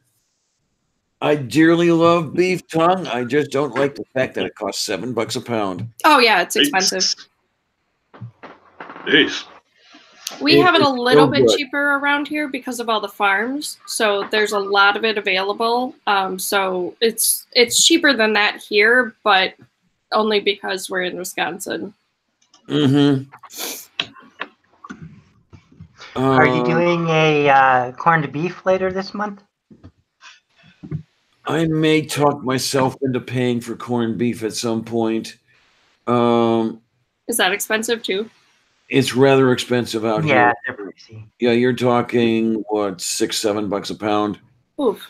I dearly love beef tongue. I just don't like the fact that it costs $7 a pound. Oh yeah, it's expensive. Jeez. We have it a little bit good. cheaper around here because of all the farms. So there's a lot of it available. So it's cheaper than that here, but only because we're in Wisconsin. Mm-hmm. Are you doing a corned beef later this month? I may talk myself into paying for corned beef at some point. Is that expensive too? It's rather expensive out here. Yeah, they're pricey. Yeah, you're talking what, $6-7 a pound. Oof.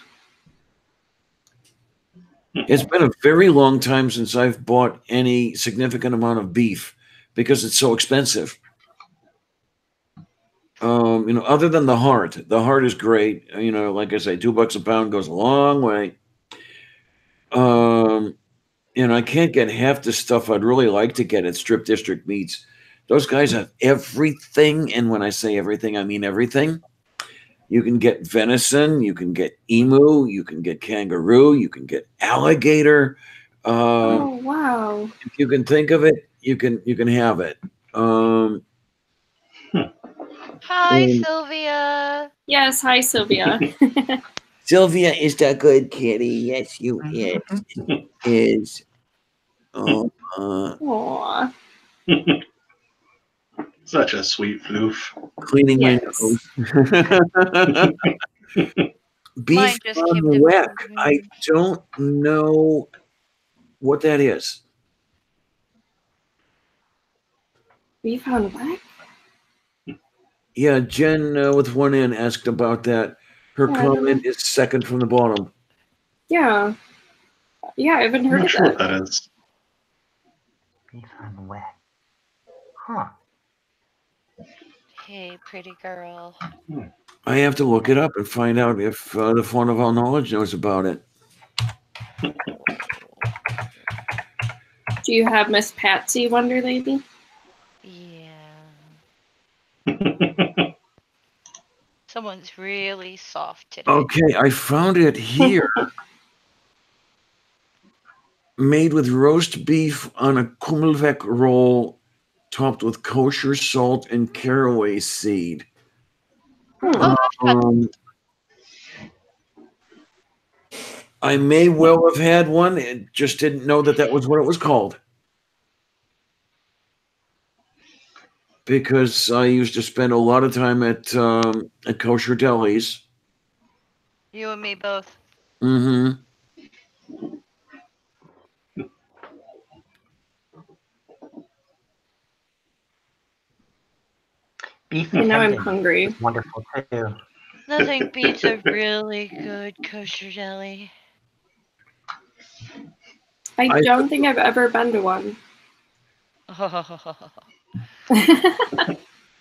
It's been a very long time since I've bought any significant amount of beef because it's so expensive. Other than the heart is great. Like I say, $2 a pound goes a long way. I can't get half the stuff I'd really like to get at Strip District Meats. Those guys have everything, and when I say everything, I mean everything. You can get venison, you can get emu, you can get kangaroo, you can get alligator. Oh wow! If you can think of it, you can have it. Hi, Sylvia. Yes, hi Sylvia. Sylvia is the good kitty. Yes, you is. Aww. Such a sweet floof. Cleaning my nose. Beef on the whack. I don't know what that is. Beef on whack? Yeah, Jen with one N asked about that. Her Yeah, I don't comment is second from the bottom. Yeah. Yeah, I haven't I'm heard not of sure what that. that is. Beef on the wet. Huh. Hey, pretty girl. I have to look it up and find out if the font of all knowledge knows about it. Do you have Miss Patsy Wonder Lady? Yeah. Someone's really soft today. Okay, I found it here. Made with roast beef on a kummelvek roll, topped with kosher salt and caraway seed. Oh, that's fun. I may well have had one, and just didn't know that that was what it was called. Because I used to spend a lot of time at kosher delis. You and me both. Mm-hmm. Beef And now I'm tendon hungry. is wonderful too. Nothing beats a really good kosher deli. I don't think I've ever been to one.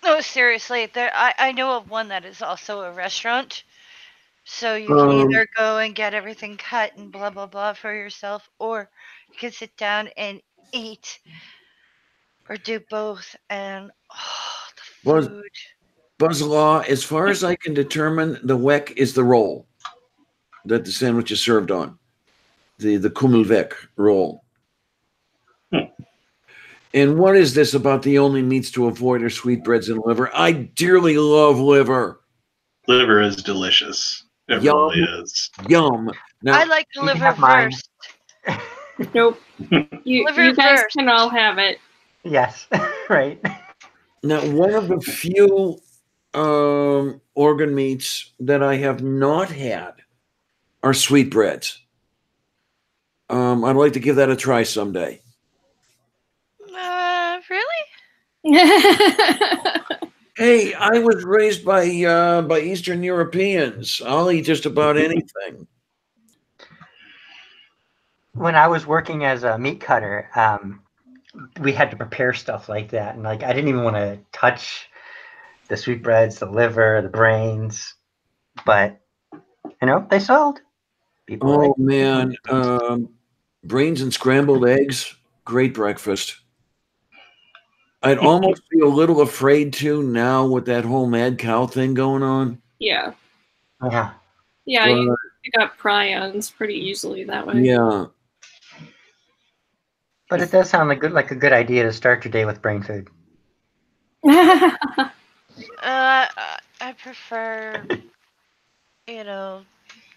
No, seriously, I know of one that is also a restaurant. So you can either go and get everything cut and blah blah blah for yourself, or you can sit down and eat, or do both. And the Buzz, food. Buzz Law, as far as I can determine, the wek is the roll that the sandwich is served on. The kummelvek roll. And what is this about the only meats to avoid are sweetbreads and liver? I dearly love liver. Liver is delicious. It Yum, really is. yum. Now, I like the You can liver have mine. first. Nope. You Liver guys first. can all have it. Yes, right. now, one of the few organ meats that I have not had are sweetbreads. I'd like to give that a try someday. Really? Hey, I was raised by Eastern Europeans. I'll eat just about anything. When I was working as a meat cutter, we had to prepare stuff like that, and like I didn't even want to touch the sweetbreads, the liver, the brains, but they sold. People Oh like man, brains and scrambled eggs, great breakfast. I'd almost be a little afraid to now with that whole mad cow thing going on. Yeah. yeah. Yeah, But, you pick up prions pretty easily that way. yeah. But it does sound like a good idea to start your day with brain food. I prefer,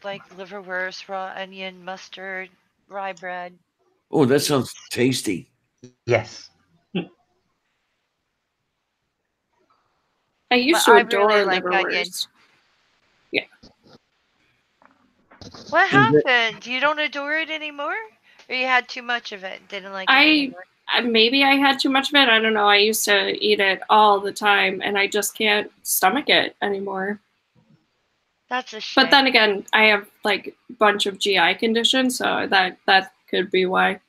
like liverwurst, raw onion, mustard, rye bread. Oh, that sounds tasty. Yes. I used But to I adore really like onion. liverwurst. Yeah. What And the- happened? You don't adore it anymore? Or you had too much of it? Didn't like it anymore? Maybe I had too much of it. I don't know. I used to eat it all the time, and I just can't stomach it anymore. That's a shame. But then again, I have like a bunch of GI conditions, so that could be why.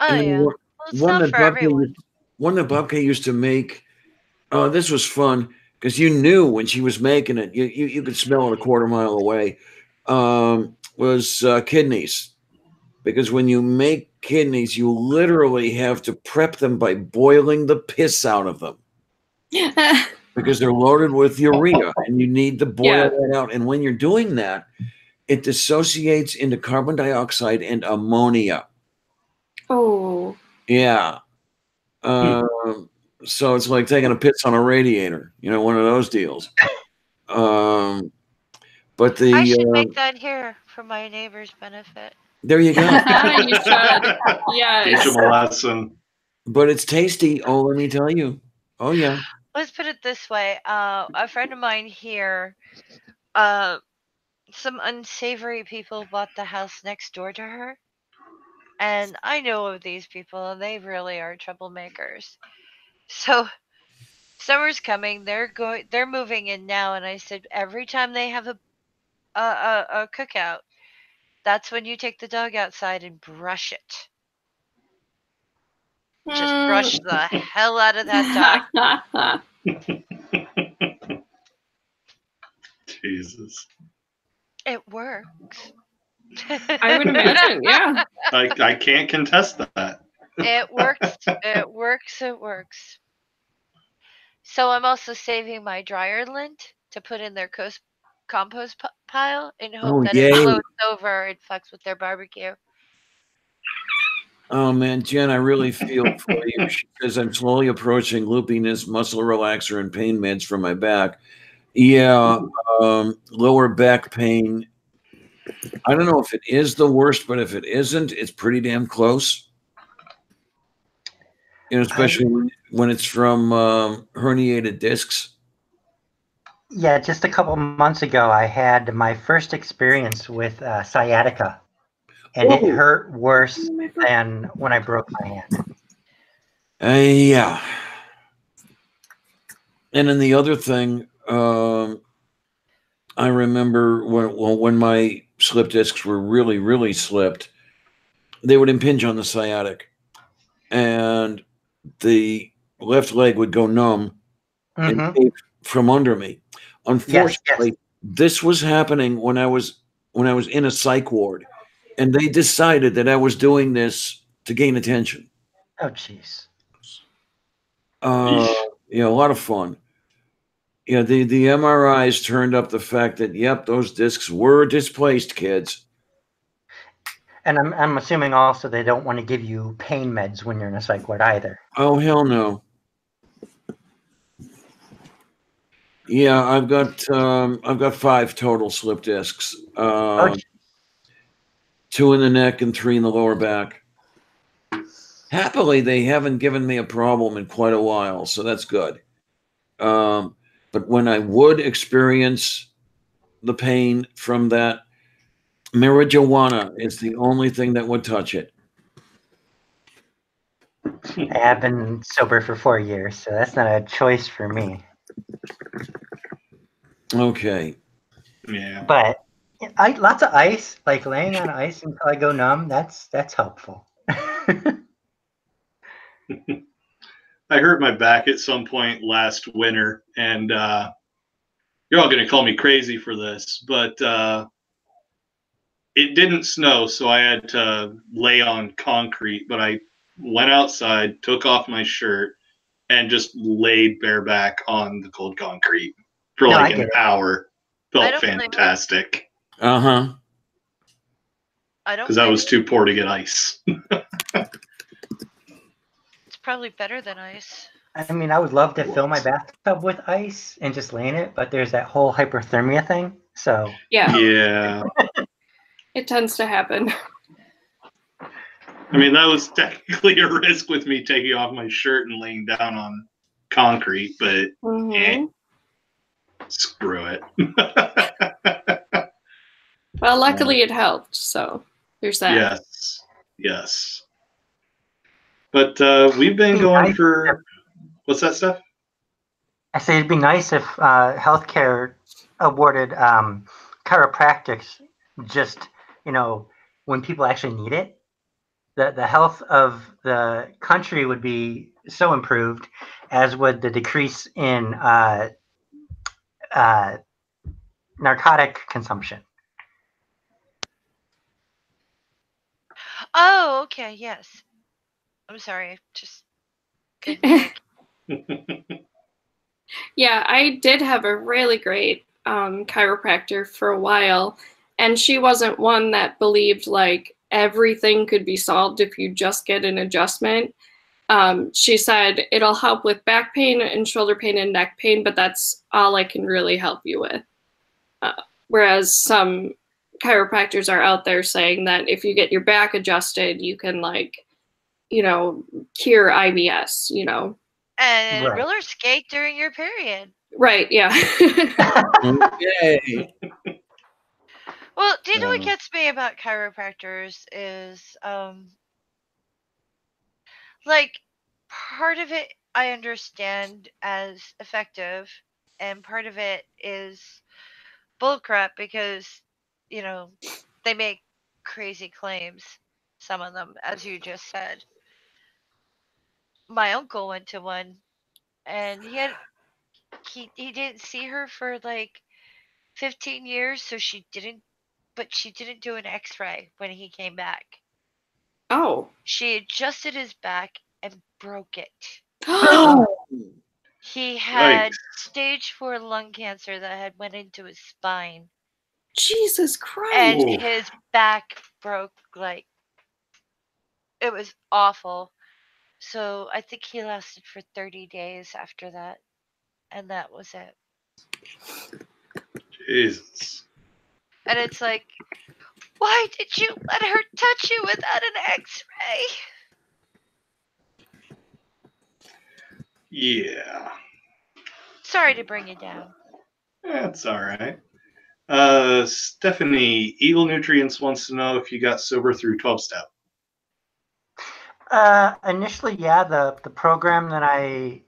Oh and yeah. one- Well, it's one not that for Bobka everyone. used- one that Bobka used to make. This was fun because you knew when she was making it. You could smell it a quarter mile away. Was kidneys. Because when you make kidneys, you literally have to prep them by boiling the piss out of them because they're loaded with urea and you need to boil that out. And when you're doing that, it dissociates into carbon dioxide and ammonia. Oh. Yeah. So it's like taking a piss on a radiator, one of those deals. But I should make that here for my neighbor's benefit. there you go. You should. Teach them a lesson. But it's tasty. Oh, let me tell you. Oh, yeah. Let's put it this way. A friend of mine here, some unsavory people bought the house next door to her. And I know of these people, and they really are troublemakers. So Summer's coming. They're moving in now, and I said every time they have a cookout, that's when you take the dog outside and brush it. Just brush the hell out of that dog. Jesus. It works. I would imagine, yeah. I can't contest that. It works. It works. It works. So I'm also saving my dryer lint to put in their compost pile in hope Oh, that yay. it floats over and fucks with their barbecue. Oh man, Jen, I really feel for you. She says I'm slowly approaching loopiness, muscle relaxer, and pain meds for my back. Yeah, lower back pain. I don't know if it is the worst, but if it isn't, it's pretty damn close. You know, especially when it's from herniated discs. Yeah, just a couple months ago, I had my first experience with sciatica, and it Whoa. hurt worse than when I broke my hand. Yeah. And then the other thing, I remember when my slip discs were really, really slipped, they would impinge on the sciatic, and the left leg would go numb and cave from under me. Unfortunately, this was happening when I was in a psych ward, and they decided that I was doing this to gain attention. Oh, jeez. Yeah, a lot of fun. Yeah, the MRIs turned up the fact that, yep, those discs were displaced, kids. And I'm assuming also they don't want to give you pain meds when you're in a psych ward either. Oh, hell no. Yeah, I've got 5 total slip discs. 2 in the neck and 3 in the lower back. Happily, they haven't given me a problem in quite a while, so that's good. But when I would experience the pain from that, marijuana is the only thing that would touch it. I have been sober for 4 years, so that's not a choice for me. Okay. Yeah. But lots of ice, like laying on ice until I go numb, that's helpful. I hurt my back at some point last winter, and you're all going to call me crazy for this, but it didn't snow, so I had to lay on concrete, but I went outside, took off my shirt, and just laid bareback on the cold concrete for like an hour. Felt fantastic. Uh-huh. Because I was too poor to get ice. It's probably better than ice. I mean, I would love to fill my bathtub with ice and just lay in it, but there's that whole hyperthermia thing. So yeah, it tends to happen. I mean, that was technically a risk with me taking off my shirt and laying down on concrete, but screw it. Well, luckily it helped, so there's that. Yes. But we've been going for... What's that stuff? I say it'd be nice if healthcare awarded chiropractics just, when people actually need it. The health of the country would be so improved, as would the decrease in narcotic consumption. Oh, okay, yes. I'm sorry, just Yeah, I did have a really great chiropractor for a while, and she wasn't one that believed like everything could be solved if you just get an adjustment. She said it'll help with back pain and shoulder pain and neck pain, but that's all I can really help you with. Whereas some chiropractors are out there saying that if you get your back adjusted, you can cure IBS, And roller skate during your period. Right, yeah. Okay. Well, do you know what gets me about chiropractors is, like, part of it I understand as effective, and part of it is bullcrap because, you know, they make crazy claims, some of them, as you just said. My uncle went to one, and he didn't see her for like 15 years, so she didn't do an x-ray when he came back. Oh. She adjusted his back and broke it. He had stage 4 lung cancer that had went into his spine, Jesus Christ. and his back broke. Like, it was awful. So I think he lasted for 30 days after that, and that was it. Jesus. And it's like, why did you let her touch you without an x-ray? Yeah. Sorry to bring you down. That's all right. Stephanie, Eagle Nutrients wants to know if you got sober through 12-step. Initially, yeah, the program that I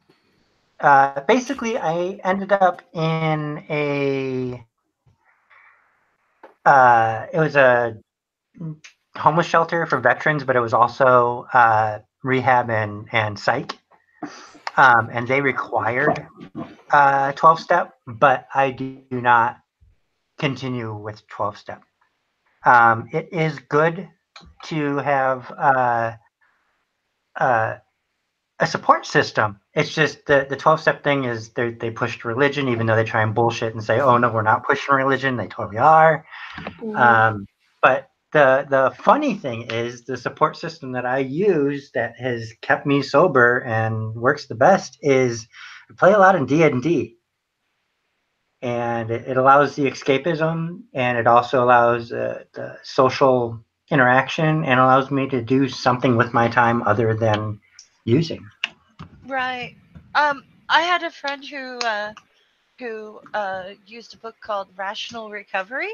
basically I ended up in it was a homeless shelter for veterans, but it was also rehab and psych, and they required 12-step, but I do not continue with 12-step. It is good to have a support system. It's just the 12-step thing is they pushed religion, even though they try and bullshit and say, oh no, we're not pushing religion. They totally are. But the funny thing is the support system that I use that has kept me sober and works the best is I play a lot in D&D. And it allows the escapism, and it also allows the social interaction, and allows me to do something with my time other than using. Right. I had a friend who used a book called Rational Recovery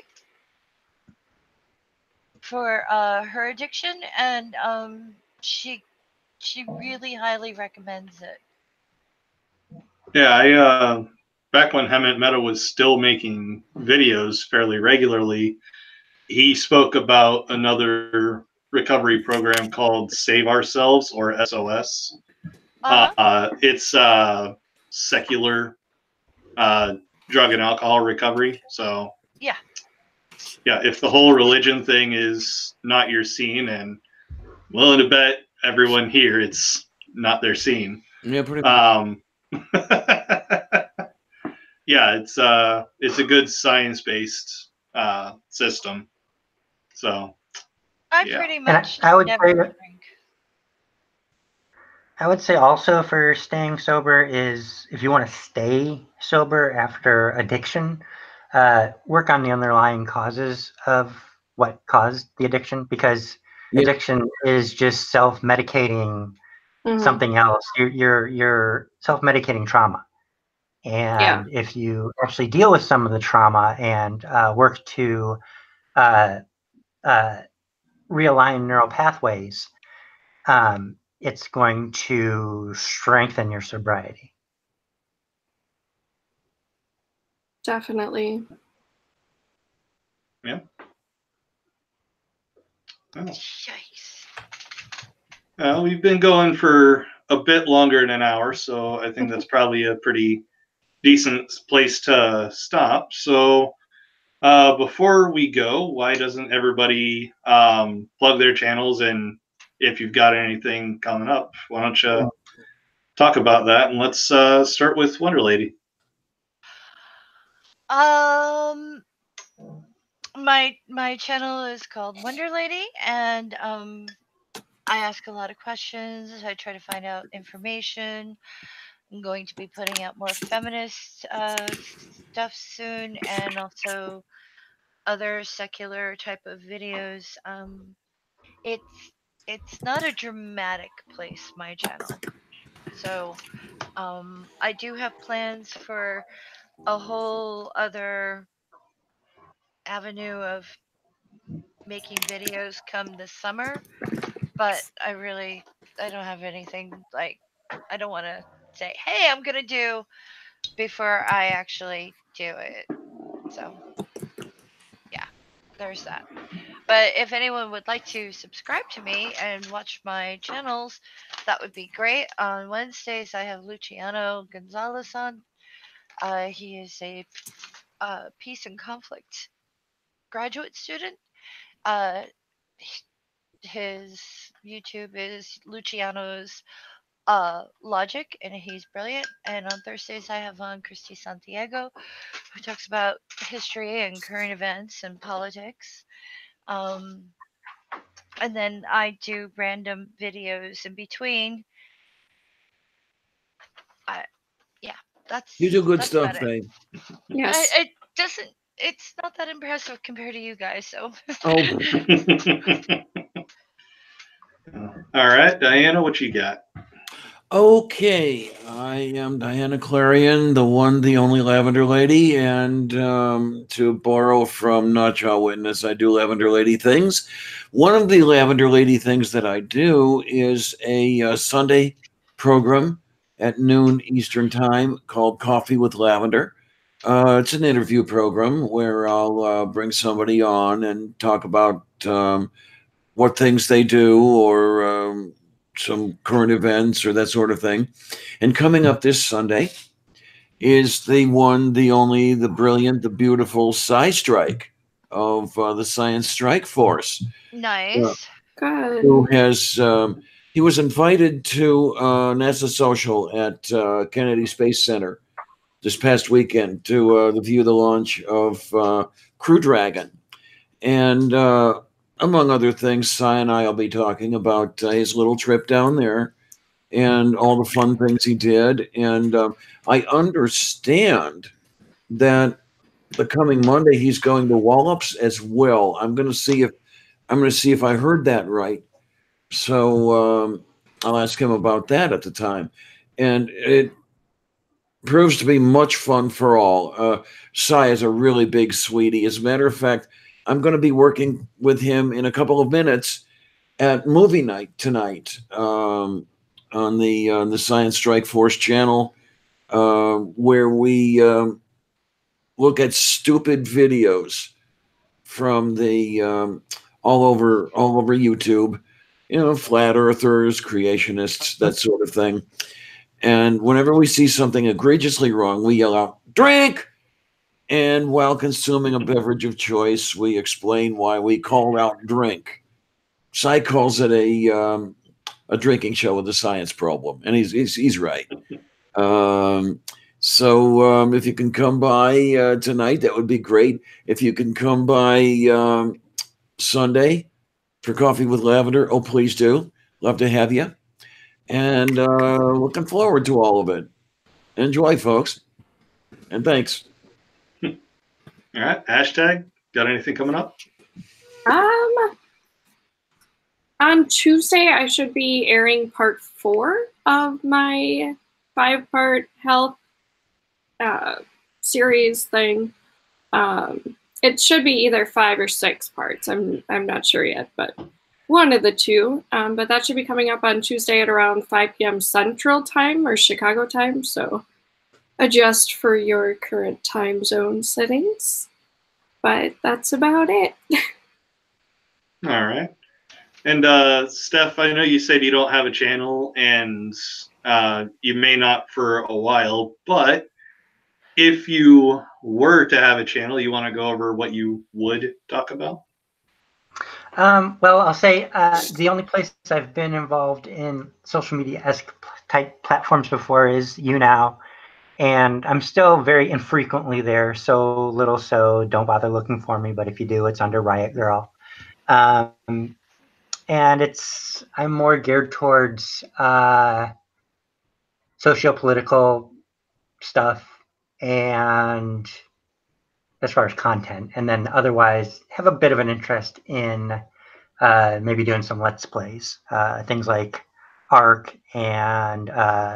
for her addiction, and she really highly recommends it. Yeah, I back when Hemet Meta was still making videos fairly regularly, he spoke about another recovery program called Save Ourselves, or SOS. It's secular drug and alcohol recovery. So yeah, if the whole religion thing is not your scene, and willing to bet everyone here it's not their scene. Yeah, pretty much. Yeah, it's a good science-based system. So I yeah. pretty much I would never say drink. I would say also for staying sober is if you want to stay sober after addiction, work on the underlying causes of what caused the addiction, because addiction is just self-medicating something else. You're self-medicating trauma. And if you actually deal with some of the trauma and work to realign neural pathways, it's going to strengthen your sobriety. Definitely. Yeah. Oh. Yikes. Well, we've been going for a bit longer than an hour, so I think that's probably a pretty decent place to stop. So before we go, why doesn't everybody plug their channels? And if you've got anything coming up, why don't you talk about that? And let's start with Wonder Lady. My channel is called Wonder Lady, and I ask a lot of questions. I try to find out information. I'm going to be putting out more feminist stuff soon, and also other secular type of videos. It's not a dramatic place, my channel. So I do have plans for a whole other avenue of making videos come this summer, but I don't have anything, like, I don't want to say, hey, I'm going to do before I actually do it. So, yeah, there's that. But if anyone would like to subscribe to me and watch my channels, that would be great. On Wednesdays, I have Luciano Gonzalez on. He is a peace and conflict graduate student. Uh, his YouTube is Luciano's Logic, and he's brilliant. And on Thursdays, I have on Christy Santiago, who talks about history and current events and politics. And then I do random videos in between. Yeah, that's You do good that's stuff, about it. babe. Yes. It doesn't. It's not that impressive compared to you guys. So. Oh, All right, Diana, what you got? okay. I am Diana Clarion, the one, the only Lavender Lady, and to borrow from Notchaw Witness, I do Lavender Lady things. One of the Lavender Lady things that I do is a Sunday program at noon Eastern Time called Coffee with Lavender. It's an interview program where I'll bring somebody on and talk about what things they do or some current events or that sort of thing. And coming up this Sunday is the one, the only, the brilliant, the beautiful Sci Strike of the Science Strike Force. Nice. Good. Who has he was invited to NASA Social at Kennedy Space Center this past weekend to view the launch of Crew Dragon, and among other things, Cy and I will be talking about his little trip down there and all the fun things he did. And I understand that the coming Monday he's going to Wallops as well. I'm going to see if I heard that right. So I'll ask him about that at the time. And it proves to be much fun for all. Cy is a really big sweetie. As a matter of fact, I'm going to be working with him in a couple of minutes at movie night tonight on the Science Strike Force channel, where we look at stupid videos from the all over YouTube, flat earthers, creationists, that sort of thing. And whenever we see something egregiously wrong, we yell out, "Drink!" And while consuming a beverage of choice, we explain why we called out drink. Cy calls it a drinking show with a science problem, and he's right. So if you can come by tonight, that would be great. If you can come by Sunday for Coffee with Lavender, oh, please do. Love to have you. And looking forward to all of it. Enjoy, folks. And thanks. All right, hashtag. Got anything coming up? On Tuesday, I should be airing part 4 of my 5-part health series thing. It should be either 5 or 6 parts. I'm not sure yet, but one of the two. But that should be coming up on Tuesday at around 5 p.m. Central Time or Chicago time. So adjust for your current time zone settings. But that's about it. All right. And Steph, I know you said you don't have a channel, and you may not for a while, but if you were to have a channel, you want to go over what you would talk about? Well, I'll say the only place I've been involved in social media-esque type platforms before is YouNow, and I'm still very infrequently there, so little so don't bother looking for me, but if you do, it's under Riot Girl. And I'm more geared towards socio-political stuff and as far as content, and then otherwise have a bit of an interest in maybe doing some Let's Plays, things like Ark and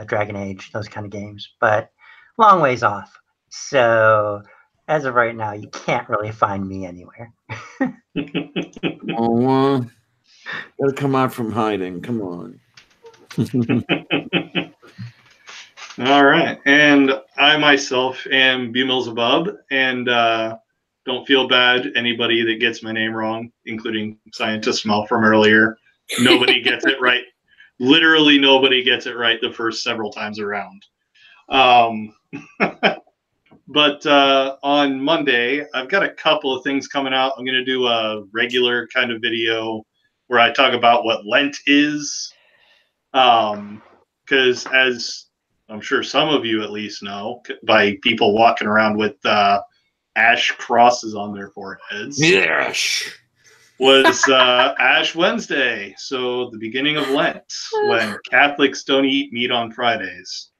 Dragon Age, those kind of games, but long ways off. So as of right now, you can't really find me anywhere. Oh, gotta come out from hiding. Come on. All All right. And I myself am BMillzebub, and don't feel bad, anybody that gets my name wrong, including Scientist Mel from earlier. Nobody gets it right. Literally nobody gets it right the first several times around. But on Monday, I've got a couple of things coming out. I'm going to do a regular kind of video where I talk about what Lent is. Because as I'm sure some of you at least know, by people walking around with ash crosses on their foreheads. Yes. Was Ash Wednesday, so the beginning of Lent, when Catholics don't eat meat on Fridays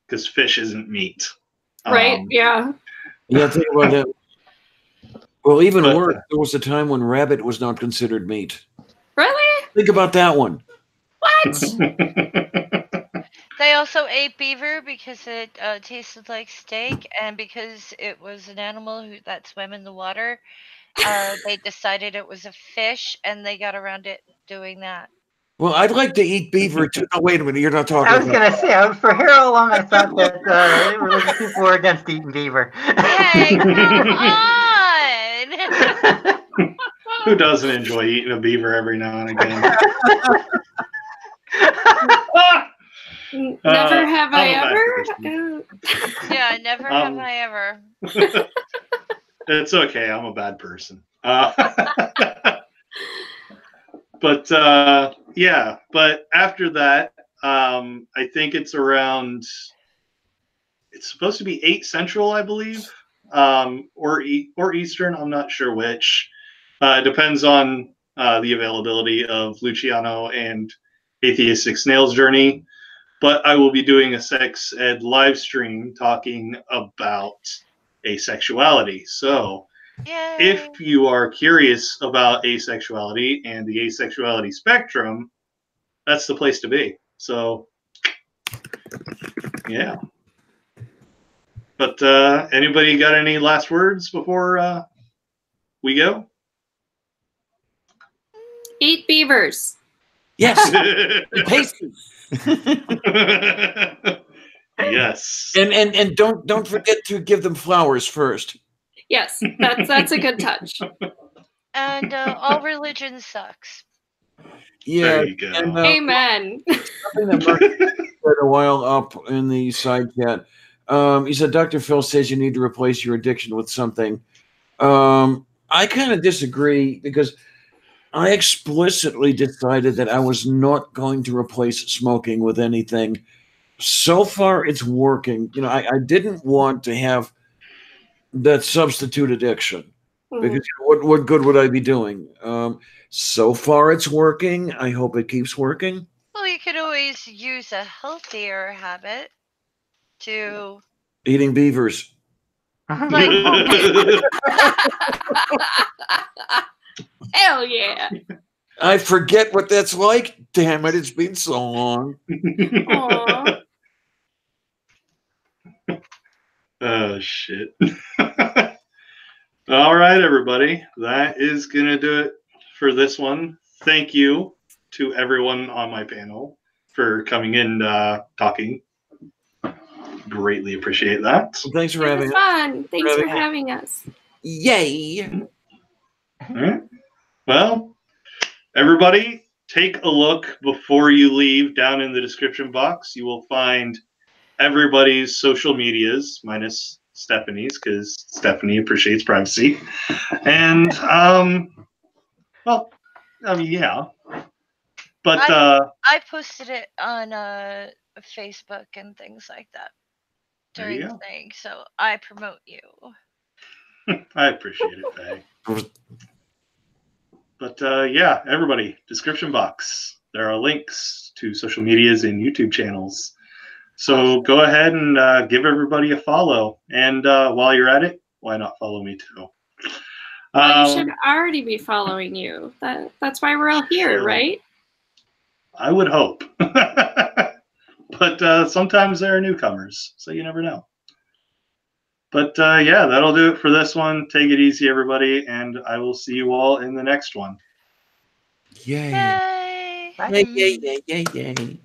because fish isn't meat. Right? Yeah. Yeah, think about that. Well, even But- worse, there was a time when rabbit was not considered meat. Really? Think about that one. What? They also ate beaver because it tasted like steak, and because it was an animal that swam in the water, they decided it was a fish, and they got around it doing that. Well, I'd like to eat beaver too. No, wait a minute. You're not talking I was about gonna say, for how long I thought that religious people were against eating beaver. Hey, come on! Who doesn't enjoy eating a beaver every now and again? Never have I I'm a bad ever. person. Yeah, never have I ever. It's okay. I'm a bad person. But yeah. But after that, I think it's around. It's supposed to be 8 Central, I believe, or Eastern. I'm not sure which. Depends on the availability of Luciano and Atheistic Snail's Journey. But I will be doing a sex ed live stream talking about asexuality. So Yay! if you are curious about asexuality and the asexuality spectrum, that's the place to be. So, yeah. But anybody got any last words before we go? Eat beavers. yes. Tasty. Yes. And don't forget to give them flowers first. Yes, that's a good touch. And all religion sucks. Yeah. There you go. And, Amen. something that Mark said a while up in the side chat. He said, Dr. Phil says you need to replace your addiction with something. I kind of disagree because I explicitly decided that I was not going to replace smoking with anything. So far, it's working. You know, I didn't want to have that substitute addiction because you know, what good would I be doing? So far, it's working. I hope it keeps working. Well, you could always use a healthier habit to Eating beavers. like. Hell yeah. I forget what that's like. Damn it, it's been so long. Aw. Oh, shit. All right, everybody. That is going to do it for this one. Thank you to everyone on my panel for coming in talking. Greatly appreciate that. Well, thanks for It having was us. fun. Thanks for having us. Yay. All right. Well, everybody, take a look before you leave down in the description box. You will find everybody's social medias, minus Stephanie's, because Stephanie appreciates privacy. And, well, I mean, yeah. But I posted it on Facebook and things like that There you during go. things, so I promote you. I appreciate it, Faye. But yeah, everybody, description box. There are links to social medias and YouTube channels. So go ahead and give everybody a follow. And while you're at it, why not follow me too? Well, you should already be following you. That's why we're all here, Sure. right? I would hope. But sometimes there are newcomers, so you never know. But yeah, that'll do it for this one. Take it easy, everybody, and I will see you all in the next one. Yay. Yay! Bye. Yay, yay, yay, yay, yay.